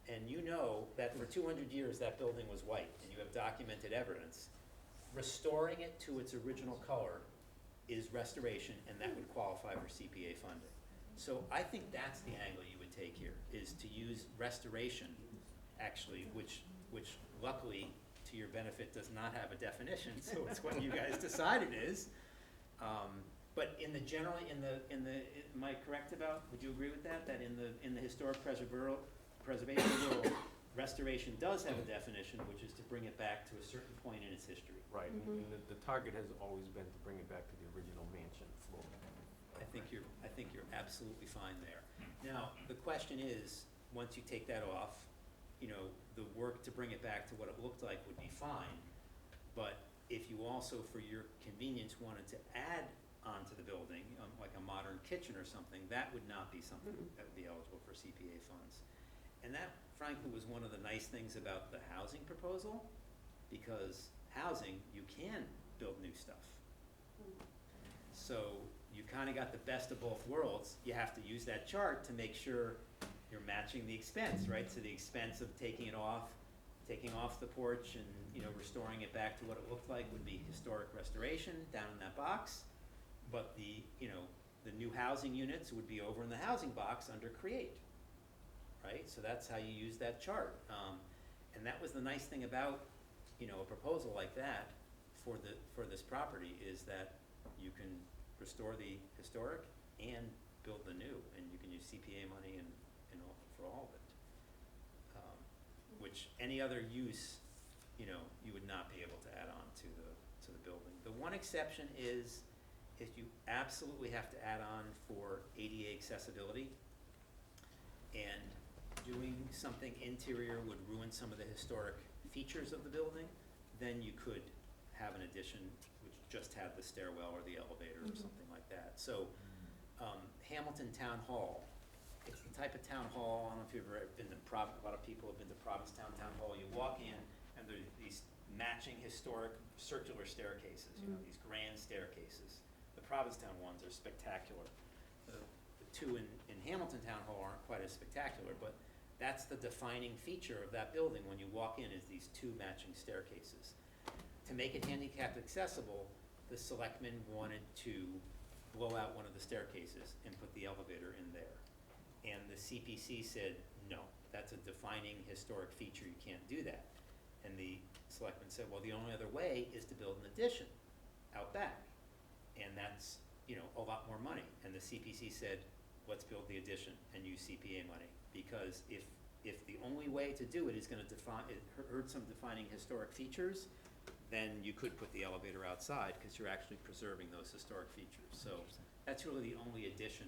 and you know that for 200 years that building was white, and you have documented evidence, restoring it to its original color is restoration, and that would qualify for CPA funding. So I think that's the angle you would take here, is to use restoration, actually, which luckily, to your benefit, does not have a definition, so it's what you guys decide it is. But in the generally, am I correct about, would you agree with that? That in the historic preservation world, restoration does have a definition, which is to bring it back to a certain point in its history. Right, and the target has always been to bring it back to the original mansion floor. I think you're absolutely fine there. Now, the question is, once you take that off, the work to bring it back to what it looked like would be fine. But if you also, for your convenience, wanted to add onto the building, like a modern kitchen or something, that would not be something that would be eligible for CPA funds. And that, frankly, was one of the nice things about the housing proposal, because housing, you can build new stuff. So you kind of got the best of both worlds. You have to use that chart to make sure you're matching the expense, right? So the expense of taking off the porch and, restoring it back to what it looked like would be historic restoration down in that box. But the new housing units would be over in the housing box under create, right? So that's how you use that chart. And that was the nice thing about, a proposal like that for this property, is that you can restore the historic and build the new, and you can use CPA money and for all of it. Which any other use, you would not be able to add on to the building. The one exception is if you absolutely have to add on for ADA accessibility, and doing something interior would ruin some of the historic features of the building, then you could have an addition which just had the stairwell or the elevator or something like that. So, Hamilton Town Hall, it's the type of town hall, I don't know if you've ever been to a lot of people have been to Provincetown Town Hall. You walk in and there are these matching historic circular staircases, these grand staircases. The Provincetown ones are spectacular. The two in Hamilton Town Hall aren't quite as spectacular, but that's the defining feature of that building when you walk in, is these two matching staircases. To make it handicap accessible, the selectmen wanted to blow out one of the staircases and put the elevator in there. And the CPC said, no, that's a defining historic feature, you can't do that. And the selectmen said, well, the only other way is to build an addition out back. And that's, a lot more money. And the CPC said, let's build the addition and use CPA money. Because if the only way to do it is gonna hurt some defining historic features, then you could put the elevator outside, because you're actually preserving those historic features. So that's really the only addition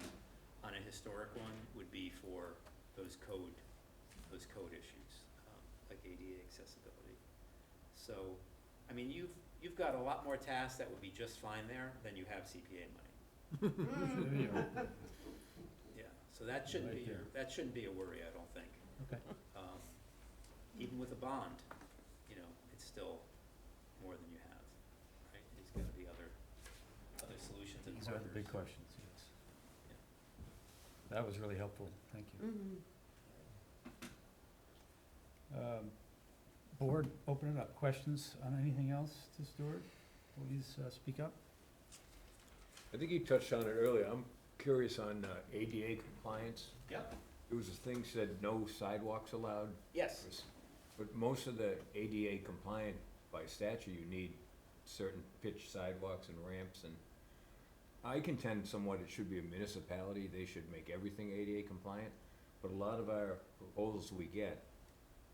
on a historic one, would be for those code issues, like ADA accessibility. So, I mean, you've got a lot more tasks that would be just fine there than you have CPA money. Yeah, so that shouldn't be a worry, I don't think. Okay. Even with a bond, it's still more than you have, right? There's gotta be other solutions and These are the big partners. questions, yes. That was really helpful, thank you. Board, open it up. Questions on anything else to Stuart? Please speak up. I think you touched on it earlier. I'm curious on ADA compliance. Yep, There was a thing said no sidewalks allowed, yes, but most of the ADA compliant by statute, you need certain pitch sidewalks and ramps, and I contend somewhat it should be a municipality. They should make everything ADA compliant, but a lot of our proposals we get,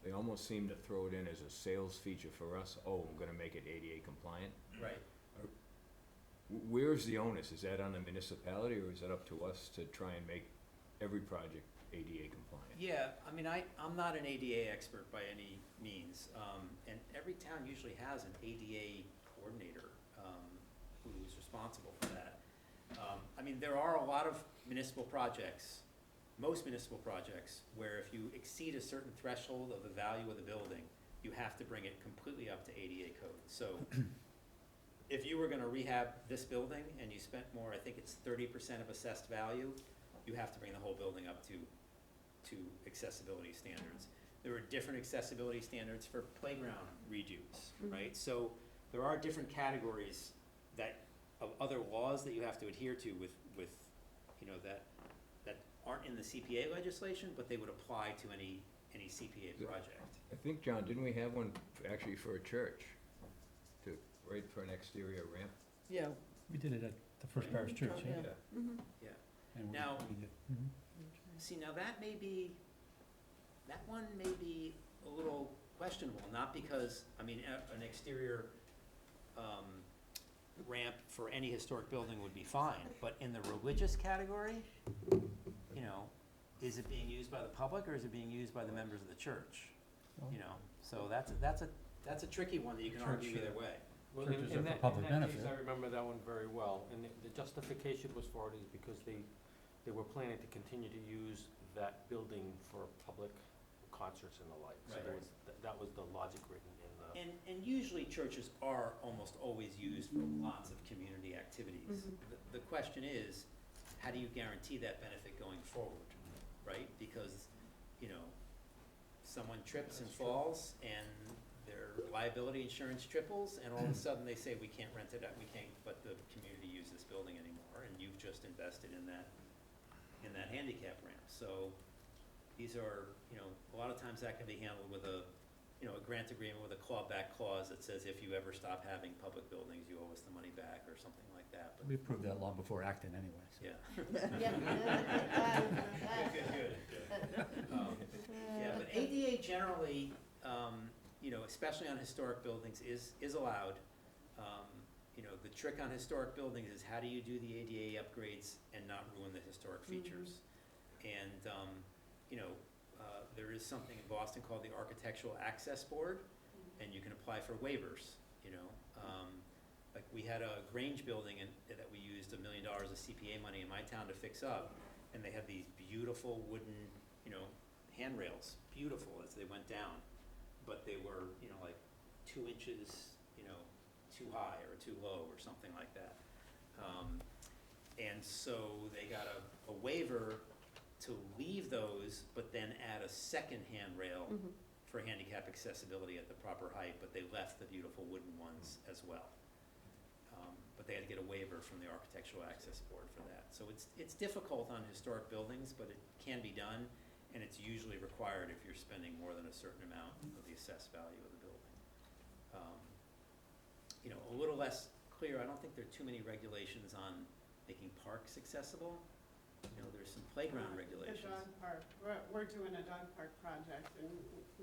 they almost seem to throw it in as a sales feature for us. Oh, I'm gonna make it ADA compliant. right. Where's the onus? Is that on the municipality, or is it up to us to try and make every project ADA compliant? Yeah, I mean, I'm not an ADA expert by any means, and every town usually has an ADA coordinator, who's responsible for that. I mean, there are a lot of municipal projects, most municipal projects, where if you exceed a certain threshold of the value of the building, you have to bring it completely up to ADA code. So if you were gonna rehab this building and you spent more, I think it's 30% of assessed value, you have to bring the whole building up to accessibility standards. There are different accessibility standards for playground redos, right? So there are different categories of other laws that you have to adhere to with that aren't in the CPA legislation, but they would apply to any CPA project. I think, John, didn't we have one actually for a church, right, for an exterior ramp? Yeah. We did it at the First Parish Church, yeah. Yeah. Mhm. Yeah. And we- Now- we did- mhm. See, now that one may be a little questionable, not because, I mean, an exterior, ramp for any historic building would be fine, but in the religious category, you know, is it being used by the public or is it being used by the members of the church? You know, so that's a tricky one that you can argue Church, either way. Well, Churches in are for that, public in that case, benefit. I remember that one very well, and the justification was for it is because they were planning to continue to use that building for public concerts and the like. So there Right. was, that was the logic written in the. And usually churches are almost always used for lots of community activities. Mhm. The question is, how do you guarantee that benefit going forward, right? Because, you know, someone trips and falls and their liability insurance triples and all of a sudden they say, we can't rent it out, we can't let the community use this building anymore, and you've just invested in that handicap ramp. So these are, you know, a lot of times that can be handled with a grant agreement with a clawback clause that says if you ever stop having public buildings, you owe us the money back or something like that, but, We approved that long before Acton anyway, so. yeah. Good. Yeah, but ADA generally, you know, especially on historic buildings, is allowed. You know, the trick on historic buildings is how do you do the ADA upgrades and not ruin the historic features? And, you know, there is something in Boston called the Architectural Access Board, and you can apply for waivers, you know. Like, we had a Grange building that we used $1 million of CPA money in my town to fix up, and they had these beautiful wooden, you know, handrails, beautiful as they went down, but they were, you know, like 2 inches, you know, too high or too low or something like that. And so they got a waiver to leave those, but then add a second handrail Mhm. for handicap accessibility at the proper height, but they left the beautiful wooden ones as well. But they had to get a waiver from the Architectural Access Board for that. So it's difficult on historic buildings, but it can be done, and it's usually required if you're spending more than a certain amount of the assessed value of the building. You know, a little less clear, I don't think there are too many regulations on making parks accessible. You know, there's some playground regulations. The dog park, we're doing a dog park project and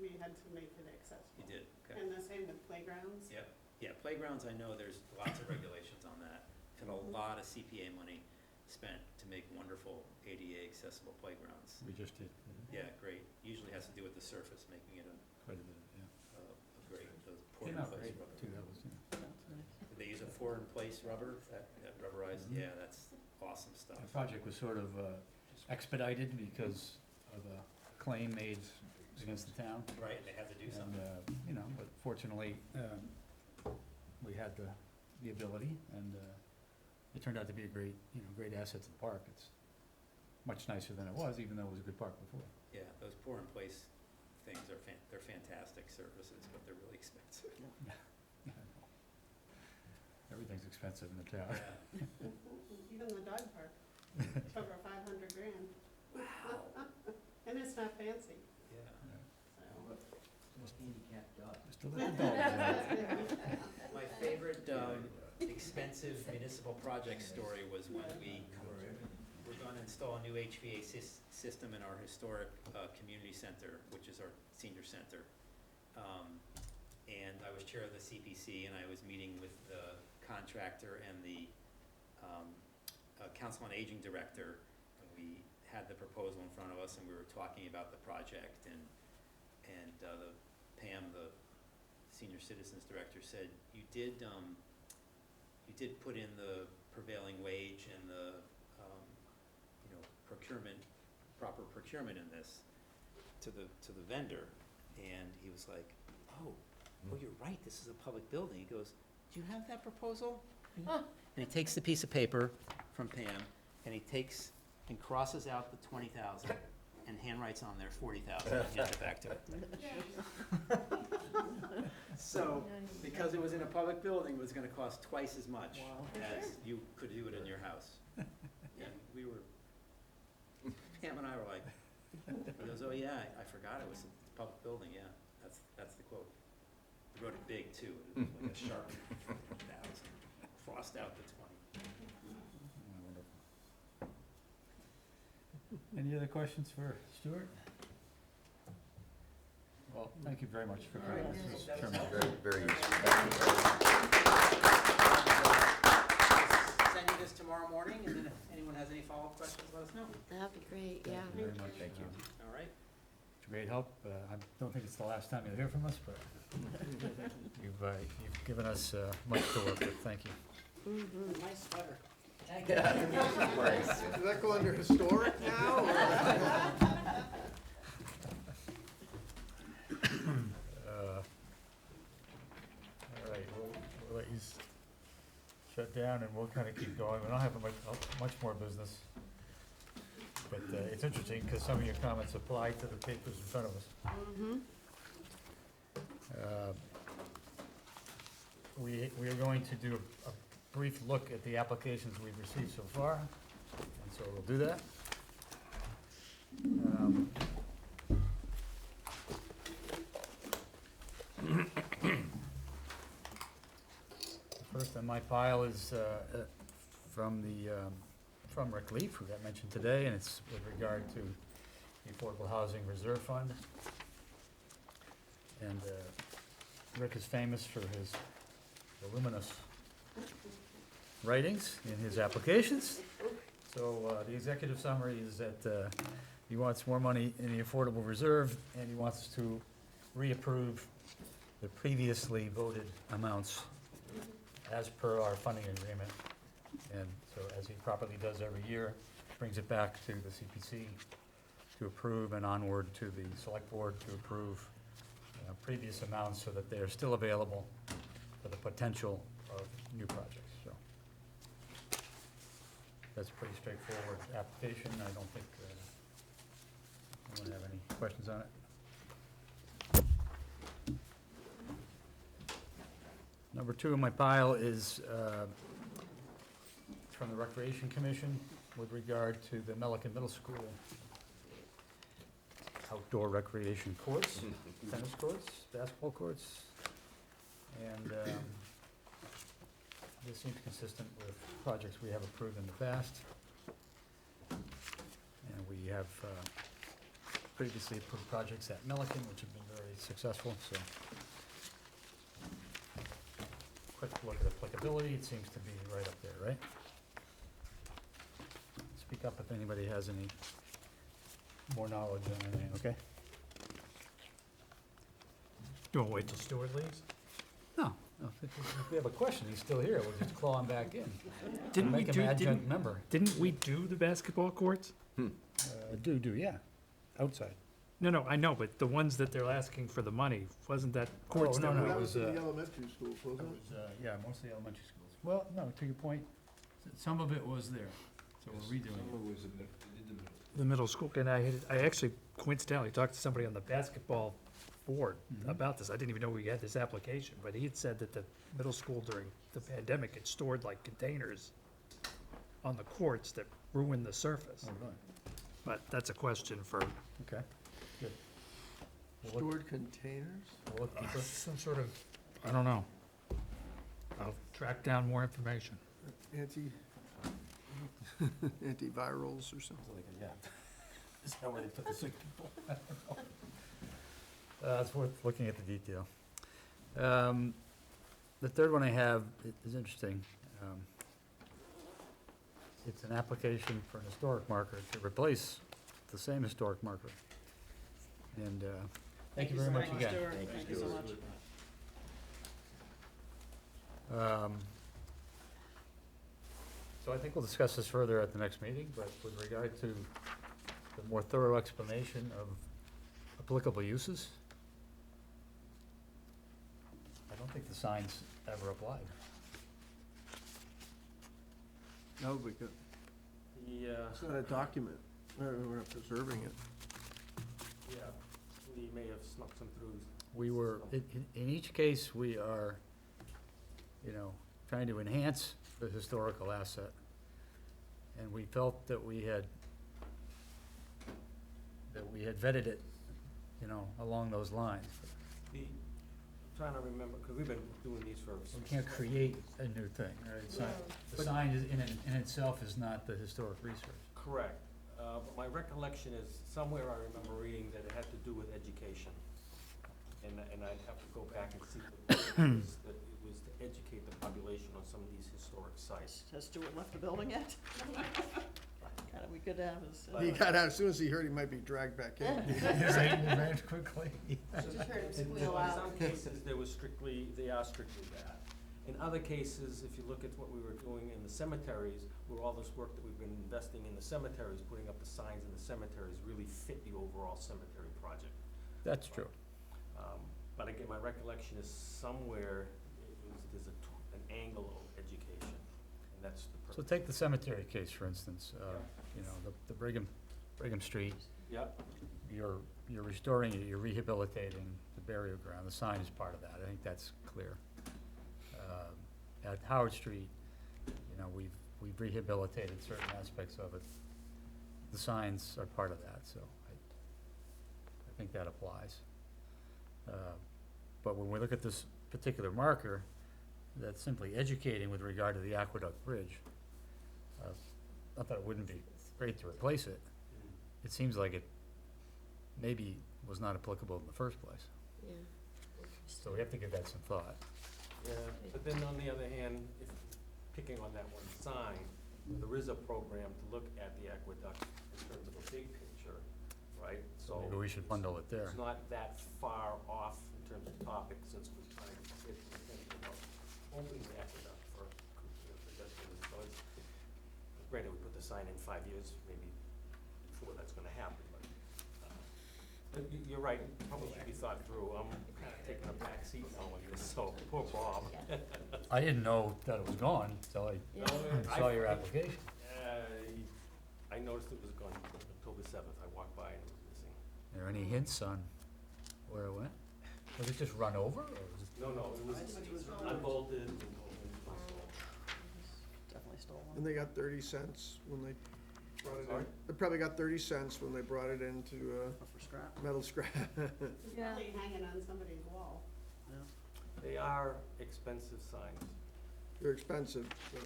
we had to make it accessible. You did, okay. And the same with playgrounds. Yep, yeah, playgrounds, I know there's lots of regulations on that. And a lot of CPA money spent to make wonderful ADA accessible playgrounds. We just did, Yeah, great. Usually has to do with the surface, making it quite a bit, yeah. a great, those pour Came in out place great, rubber. too, that was, yeah. Did they use a pour in place rubber, that rubberized? Mhm. Yeah, that's awesome stuff. The project was sort of expedited because of a claim made against the town. Right, they had to do something. And, you know, but fortunately, we had the ability, and it turned out to be a great asset to the park. It's much nicer than it was, even though it was a good park before. Yeah, those pour in place things are they're fantastic services, but they're really expensive. Everything's expensive in the town. Yeah. Even the dog park, it's over $500,000. Wow. And it's not fancy, Yeah. so. Most handicapped dogs. Just a little dog. My favorite expensive municipal project story was when we were going to install a new HVAC system in our historic community center, which is our senior center. And I was chair of the CPC, and I was meeting with the contractor and the Council on Aging director, and we had the proposal in front of us, and we were talking about the project, and Pam, the senior citizens director, said, you did you did put in the prevailing wage and the, procurement, proper procurement in this to the vendor. And he was like, oh, you're right, this is a public building. He goes, do you have that proposal? And he takes the piece of paper from Pam, and he takes and crosses out the 20,000 and handwrites on there 40,000 and hands it back to her. So, because it was in a public building, it was gonna cost twice as much as you could do it in your house. And we were, Pam and I were like, he goes, oh yeah, I forgot it was a public building, yeah, that's the quote. He wrote it big too, it was like a sharp 1,000, crossed out the 20. Any other questions for Stuart? Well, thank you very much for coming. Mr. Chairman. Very useful. Send you this tomorrow morning, and then if anyone has any follow-up questions, let us know. That'd be great, yeah. Thank you very much. Thank you. All right? It's a great help. I don't think it's the last time you'll hear from us, but you've given us much to work with. Thank you. Nice sweater. Thank Does that go under historic now, or? All right, we'll let you shut down and we'll kind of keep going. We don't have much more business. But it's interesting because some of your comments apply to the papers in front of us. We are going to do a brief look at the applications we've received so far, and so we'll do that. First on my pile is from Rick Leaf, who got mentioned today, and it's with regard to the Affordable Housing Reserve Fund. And Rick is famous for his voluminous writings in his applications. So the executive summary is that he wants more money in the Affordable Reserve, and he wants to reapprove the previously voted amounts as per our funding agreement. And so, as he properly does every year, brings it back to the CPC to approve and onward to the select board to approve previous amounts so that they are still available for the potential of new projects, so. That's a pretty straightforward application. I don't think anyone have any questions on it. Number 2 in my pile is from the Recreation Commission with regard to the Milliken Middle School outdoor recreation courts, tennis courts, basketball courts. And this seems consistent with projects we have approved in the past. And we have previously approved projects at Milliken, which have been very successful, so. Quick look at applicability, it seems to be right up there, right? Speak up if anybody has any more knowledge on anything, okay? You wanna wait till Stuart leaves? No, if we have a question, he's still here, we'll just claw him back in. Didn't we Make him do, adjunct member. didn't we do the basketball courts? Yeah, outside. No, I know, but the ones that they're asking for the money, wasn't that courts no, that no, were? it That was, was in the elementary schools, wasn't it? Yeah, mostly elementary schools. Well, no, to your point, some of it was there, so we're redoing it. The middle school, and I actually coincidentally talked to somebody on the basketball board Mhm. about this. I didn't even know we had this application, but he had said that the middle school during the pandemic had stored like containers on the courts that ruined the surface. Oh, really? But that's a question for Okay, good. We'll look- Stored containers? we'll look deeper. some sort of, I don't know. I'll track down more information. Antivirals or something? Yeah. Is that where they put the sick people? I don't know. It's worth looking at the detail. The third one I have is interesting. It's an application for an historic marker to replace the same historic marker. And thank you very much again. Thank you so much. So I think we'll discuss this further at the next meeting, but with regard to the more thorough explanation of applicable uses, I don't think the signs ever applied. No, because The, it's not a document, we're not preserving it. yeah, we may have snuck some through. We were, in each case, we are, trying to enhance the historical asset. And we felt that we had vetted it, along those lines. The, I'm trying to remember, because we've been doing these for. We can't create a new thing, right? It's not, the sign is, in itself is not the historic research. Correct, but my recollection is, somewhere I remember reading that it had to do with education. And I'd have to go back and see that it was to educate the population on some of these historic sites. Has Stuart left the building yet? Kinda, we could have his. He got out, as soon as he heard he might be dragged back in. Ran quickly. I just heard him In squeal out. some cases, they are strictly that. In other cases, if you look at what we were doing in the cemeteries, where all this work that we've been investing in the cemeteries, putting up the signs in the cemeteries, really fit the overall cemetery project. That's true. But again, my recollection is somewhere, there's an angle of education, and that's the So purpose. take the cemetery case, for instance, the Brigham Street, Yep, you're restoring it, you're rehabilitating the burial ground, the sign is part of that, I think that's clear. At Howard Street, we've rehabilitated certain aspects of it, the signs are part of that, so I think that applies. But when we look at this particular marker, that's simply educating with regard to the Aqueduct Bridge. Not that it wouldn't be great to replace it, it seems like it maybe was not applicable in the first place. Yeah. So we have to give that some thought. yeah, but then on the other hand, if, picking on that one sign, there is a program to look at the aqueduct in terms of a big picture, right? So Maybe we should bundle it there. it's not that far off in terms of topic, since we're trying to get thinking about opening the aqueduct for, pedestrians. So it's, granted, we put the sign in 5 years, maybe before that's gonna happen, but you're right, probably should be thought through. I'm kind of taking a back seat now on this, so poor Bob. I didn't know that it was gone until I Yeah. saw your application. I noticed it was gone October 7th. I walked by and it was missing. Are there any hints on where it went? Was it just run over, or was it? No, it was unbolted and Definitely stolen. And they got 30 cents when they brought it in. Sorry? They probably got 30 cents when they brought it into, For scrap. metal scrap. It's probably hanging on somebody's wall. they are expensive signs. They're expensive, but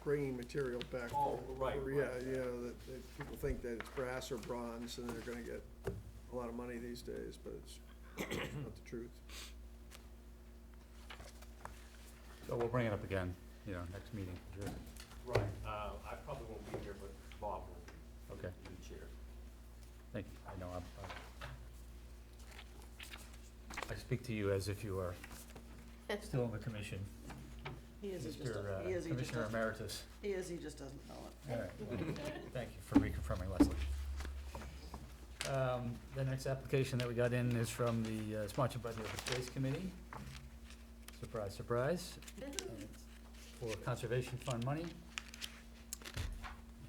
bringing material back. Oh, right, Yeah, right, yeah. that people think that it's brass or bronze and they're gonna get a lot of money these days, but it's not the truth. So we'll bring it up again, next meeting. Sure. Right. I probably won't be here, but Bob will be. Okay. The chair. Thank you. I know, I speak to you as if you are still in the commission. He is, he just, Mr. he is, he just Commissioner doesn't, Emeritus. he is, he just doesn't know it. All right. Thank you for reconfirming, Leslie. The next application that we got in is from the, sponsored by the Open Space Committee. Surprise, surprise. It's for Conservation Fund money.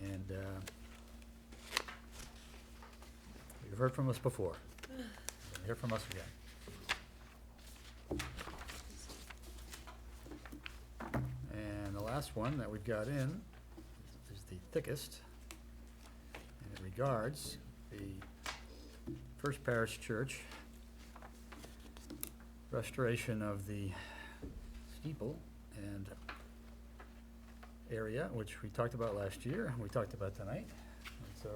And, you've heard from us before. You're gonna hear from us again. And the last one that we've got in is the thickest. And it regards the First Parish Church restoration of the steeple and area, which we talked about last year, we talked about tonight. And so,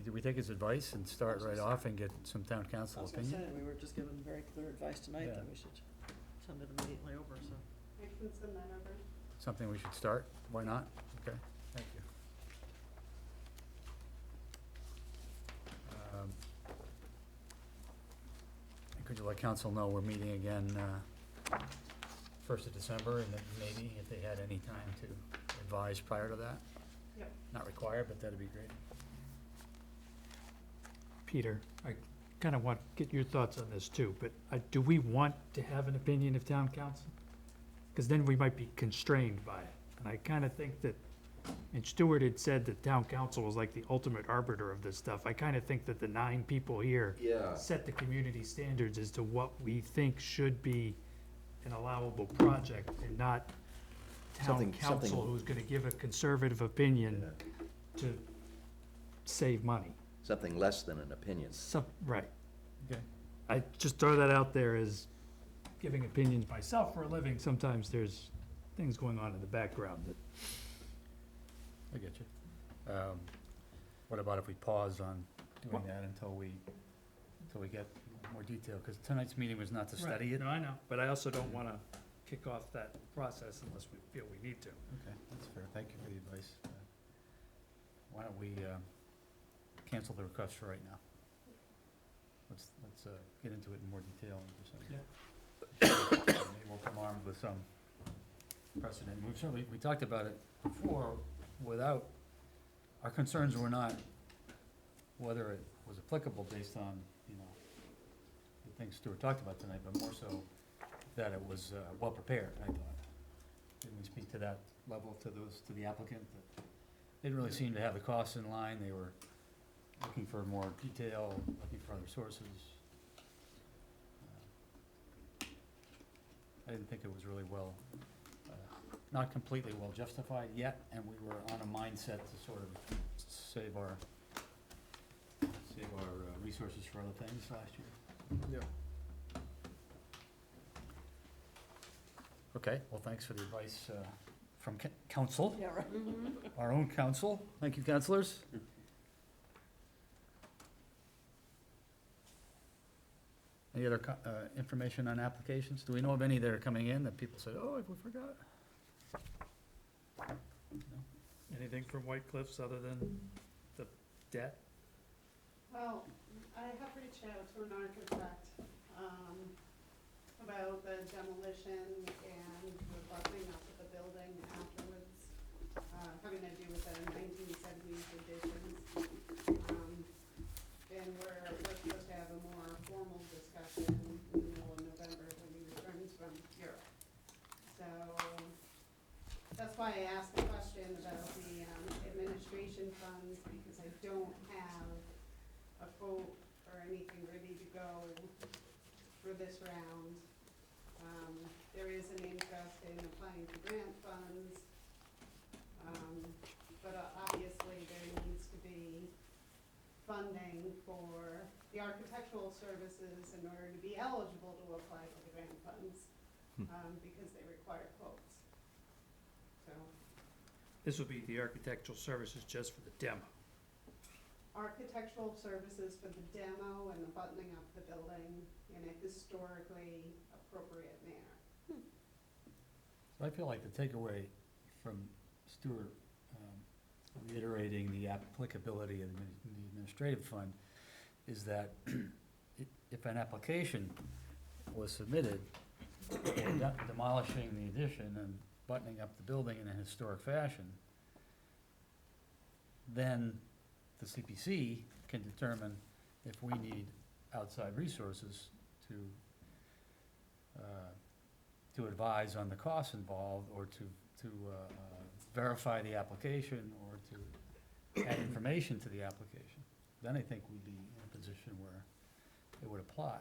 do we take his advice and start right off and get some town I council was gonna opinion? say, we were just given very clear advice tonight Yeah. that we should send it immediately over, so. I can send that over. Something we should start, why not? Okay, thank you. Could you let council know we're meeting again, 1st of December, and then maybe if they had any time to advise prior to that. Yep. Not required, but that'd be great. Peter, I kind of want to get your thoughts on this too, but do we want to have an opinion of town council? Because then we might be constrained by it. And I kind of think that, and Stuart had said that town council was like the ultimate arbiter of this stuff. I kind of think that the 9 people here Yeah. set the community standards as to what we think should be an allowable project, and not town Something- council something- who's going to give a conservative opinion to save money. Something less than an opinion. Right. Okay. I just throw that out there as giving opinions myself for a living. Sometimes there's things going on in the background that, I get you. What about if we pause on doing that until we get more detail? Because tonight's meeting was not to study it. No, I know, but I also don't want to kick off that process unless we feel we need to. Okay, that's fair. Thank you for the advice. Why don't we cancel the request for right now? Let's get into it in more detail in just a second. Maybe we'll come armed with some precedent. We talked about it before without, our concerns were not whether it was applicable based on, the things Stuart talked about tonight, but more so that it was well-prepared, I thought. Didn't we speak to that level to the applicant? That they didn't really seem to have the costs in line. They were looking for more detail, looking for other sources. I didn't think it was really not completely well justified yet, and we were on a mindset to sort of save our resources for other things last year. Yeah. Okay, well, thanks for the advice from council, Yeah, right. our own council. Thank you, councilors. Any other information on applications? Do we know of any that are coming in that people said, oh, we forgot? Anything from White Cliffs other than the debt? Well, I have reached out to an architect, about the demolition and the buttoning up of the building afterwards, having to do with the 1970s additions. And we're supposed to have a more formal discussion in the middle of November when he returns from Europe. So, that's why I asked the question about the administration funds, because I don't have a quote or anything ready to go for this round. There is an interest in applying to grant funds, but obviously there needs to be funding for the architectural services in order to be eligible to apply for the grant funds, because they require quotes. So, This would be the architectural services just for the demo. architectural services for the demo and the buttoning up the building in a historically appropriate manner. So I feel like the takeaway from Stuart reiterating the applicability of the administrative fund is that if an application was submitted for demolishing the addition and buttoning up the building in a historic fashion, then the CPC can determine if we need outside resources to advise on the costs involved, or to verify the application, or to add information to the application. Then I think we'd be in a position where it would apply,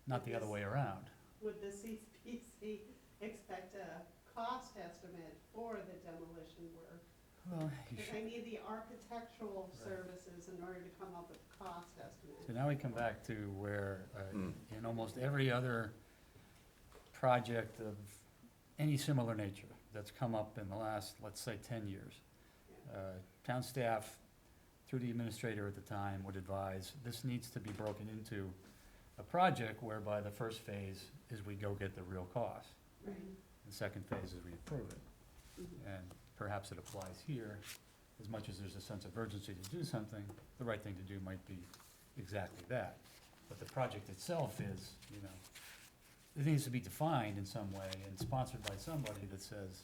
not the other way around. Would the CPC expect a cost estimate for the demolition work? Well, you Because should. I need the architectural services in order to come up with a cost estimate. So now we come back to where, Mm. in almost every other project of any similar nature that's come up in the last, let's say, 10 years, town staff, through the administrator at the time, would advise, this needs to be broken into a project whereby the first phase is we go get the real cost. Right. The second phase is we approve it. Mhm. And perhaps it applies here, as much as there's a sense of urgency to do something, the right thing to do might be exactly that. But the project itself is, it needs to be defined in some way and sponsored by somebody that says,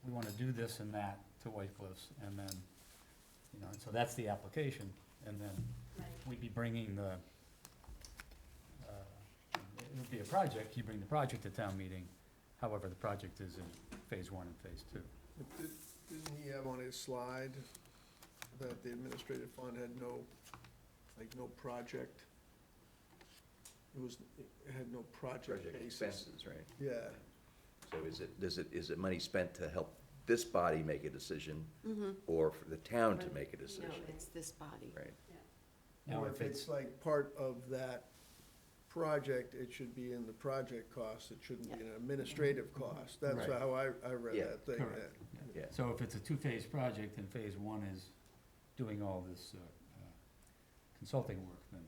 we wanna do this and that to White Cliffs, and then, you know, and so that's the application, and then Right. we'd be bringing the, it would be a project, you bring the project to town meeting, however, the project is in phase one and phase two. But didn't he have on his slide that the administrative fund had no, like, no project? It had no project Project basis. expenses, right? Yeah, So is it money spent to help this body make a decision, Mm-hmm. or for the town to make a No, decision? it's this body. Right. Now, or if if it's like part of that project, it should be in the project cost, it shouldn't be an administrative cost. That's Right. how I read Yeah. that thing. Correct. Yeah. So if it's a two-phase project and phase one is doing all this consulting work, then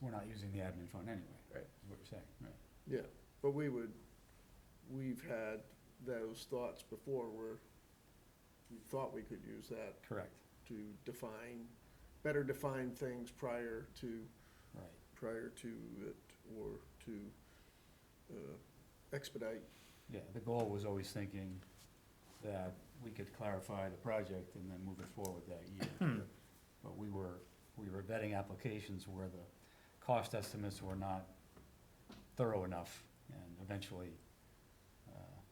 we're not using the admin fund anyway. Right. Is what you're saying, right? Yeah, but we've had those thoughts before where we thought we could use that Correct, to better define things prior to right. it, or to expedite. Yeah, the goal was always thinking that we could clarify the project and then move it forward that year. But we were vetting applications where the cost estimates were not thorough enough, and eventually,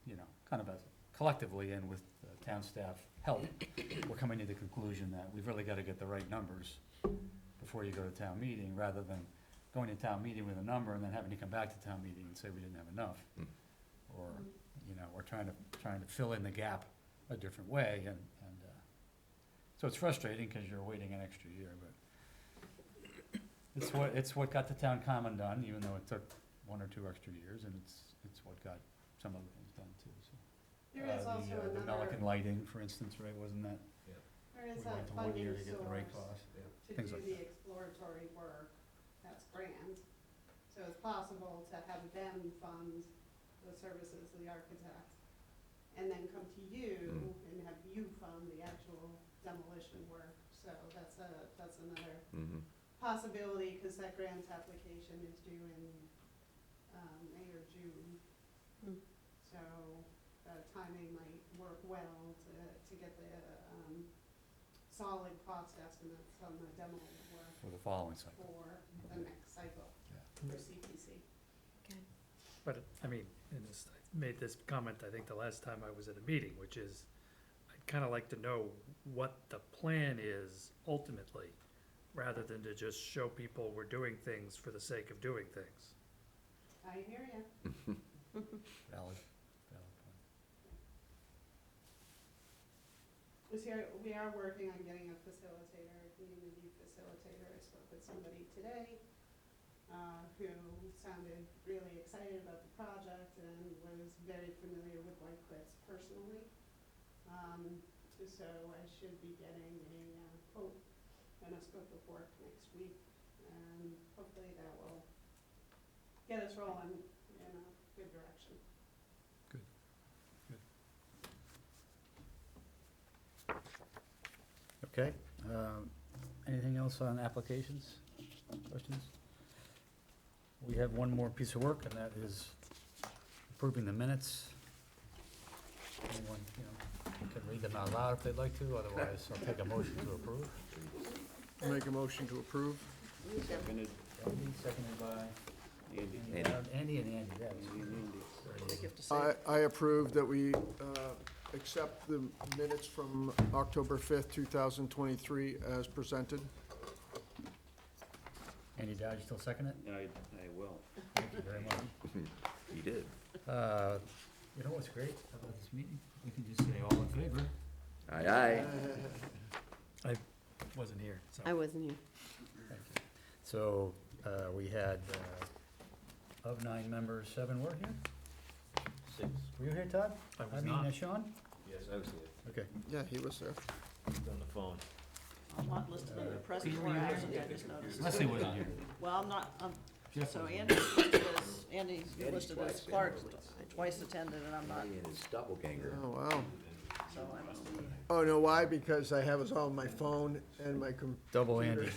you know, kind of collectively and with town staff help, we're coming to the conclusion that we've really gotta get the right numbers before you go to town meeting, rather than going to town meeting with a number and then having to come back to town meeting and say we didn't have enough. Or, you know, we're trying to fill in the gap a different way, and so it's frustrating, cause you're waiting an extra year, but it's what got the town common done, even though it took 1 or 2 extra years, and it's what got some other things done too, so. There is also The another, Pelican lighting, for instance, right, wasn't that? there is We a went to 1 funding year to get the right source cost, to things do like the that. exploratory work, that's grant. So it's possible to have them fund the services of the architect, and then come to you and have you fund the actual demolition work. So that's another Mhm. possibility, because that grant application is due in May or June. Mm. So timing might work well to get the solid cost estimates on the demo work For the following cycle. for the next cycle for CPC. Okay. But, I mean, and this, I made this comment, I think, the last time I was at a meeting, which is, I'd kinda like to know what the plan is ultimately, rather than to just show people we're doing things for the sake of doing things. I hear ya. Valid point. We are working on getting a facilitator, a community facilitator. I spoke with somebody today, who sounded really excited about the project and was very familiar with White Cliffs personally. So I should be getting a quote and a scope of work next week, and hopefully that will get us rolling in a good direction. Okay, anything else on applications, questions? We have one more piece of work, and that is approving the minutes. Anyone, you know, can read them out loud if they'd like to, otherwise I'll take a motion to approve. Make a motion to approve. Andy, seconded by Andy. Andy and Andy, yeah. Big gift to say. I approve that we accept the minutes from October 5th, 2023 as presented. Andy Dodge, still second it? I will. Thank you very much. You did. You know what's great about this meeting? We can just say all in favor. Aye, aye. I wasn't here, so. I wasn't here. Thank you. So, we had, of 9 members, 7 were here? 6. Were you here, Todd? I was mean, not. Sean? Yes, I was here. Okay. Yeah, he was there. On the phone. I'm not listed under present Pete, or were you here? absent, I just noticed. Leslie wasn't here. Well, I'm not, Jeff so wasn't here. Andy's listed as, Andy's Andy's listed twice as been Clark, released. twice attended, and I'm not, He and his doppelganger. Oh, wow. so I must be. Oh, no, why? Because I have it all on my phone and my Double Andy.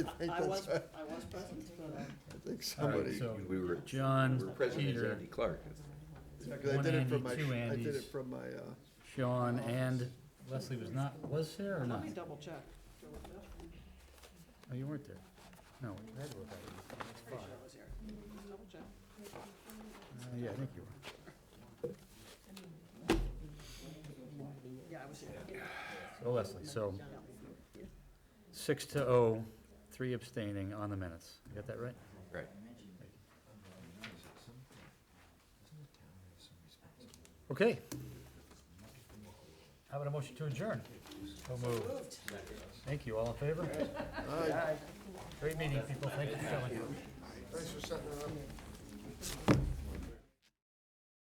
think I was, that's, I was present, but, I think All right, somebody, so We were, John, we were president Peter, Andy Clark. because I one did it Andy, from my, two I did Andys. it from my, Sean, and Leslie was there or let not? me double check. Oh, you weren't there? No, I had to look at it. That's Pretty fine. sure I was here. Double check. Yeah, I think you were. Yeah, I was here. So Leslie, so Yeah. 6-0, 3 abstaining on the minutes. You got that right? Right. Okay. How about a motion to adjourn? So moved. Thank you. All in favor? Aye. Great meeting, people. Thank you for coming. Thanks for setting it up.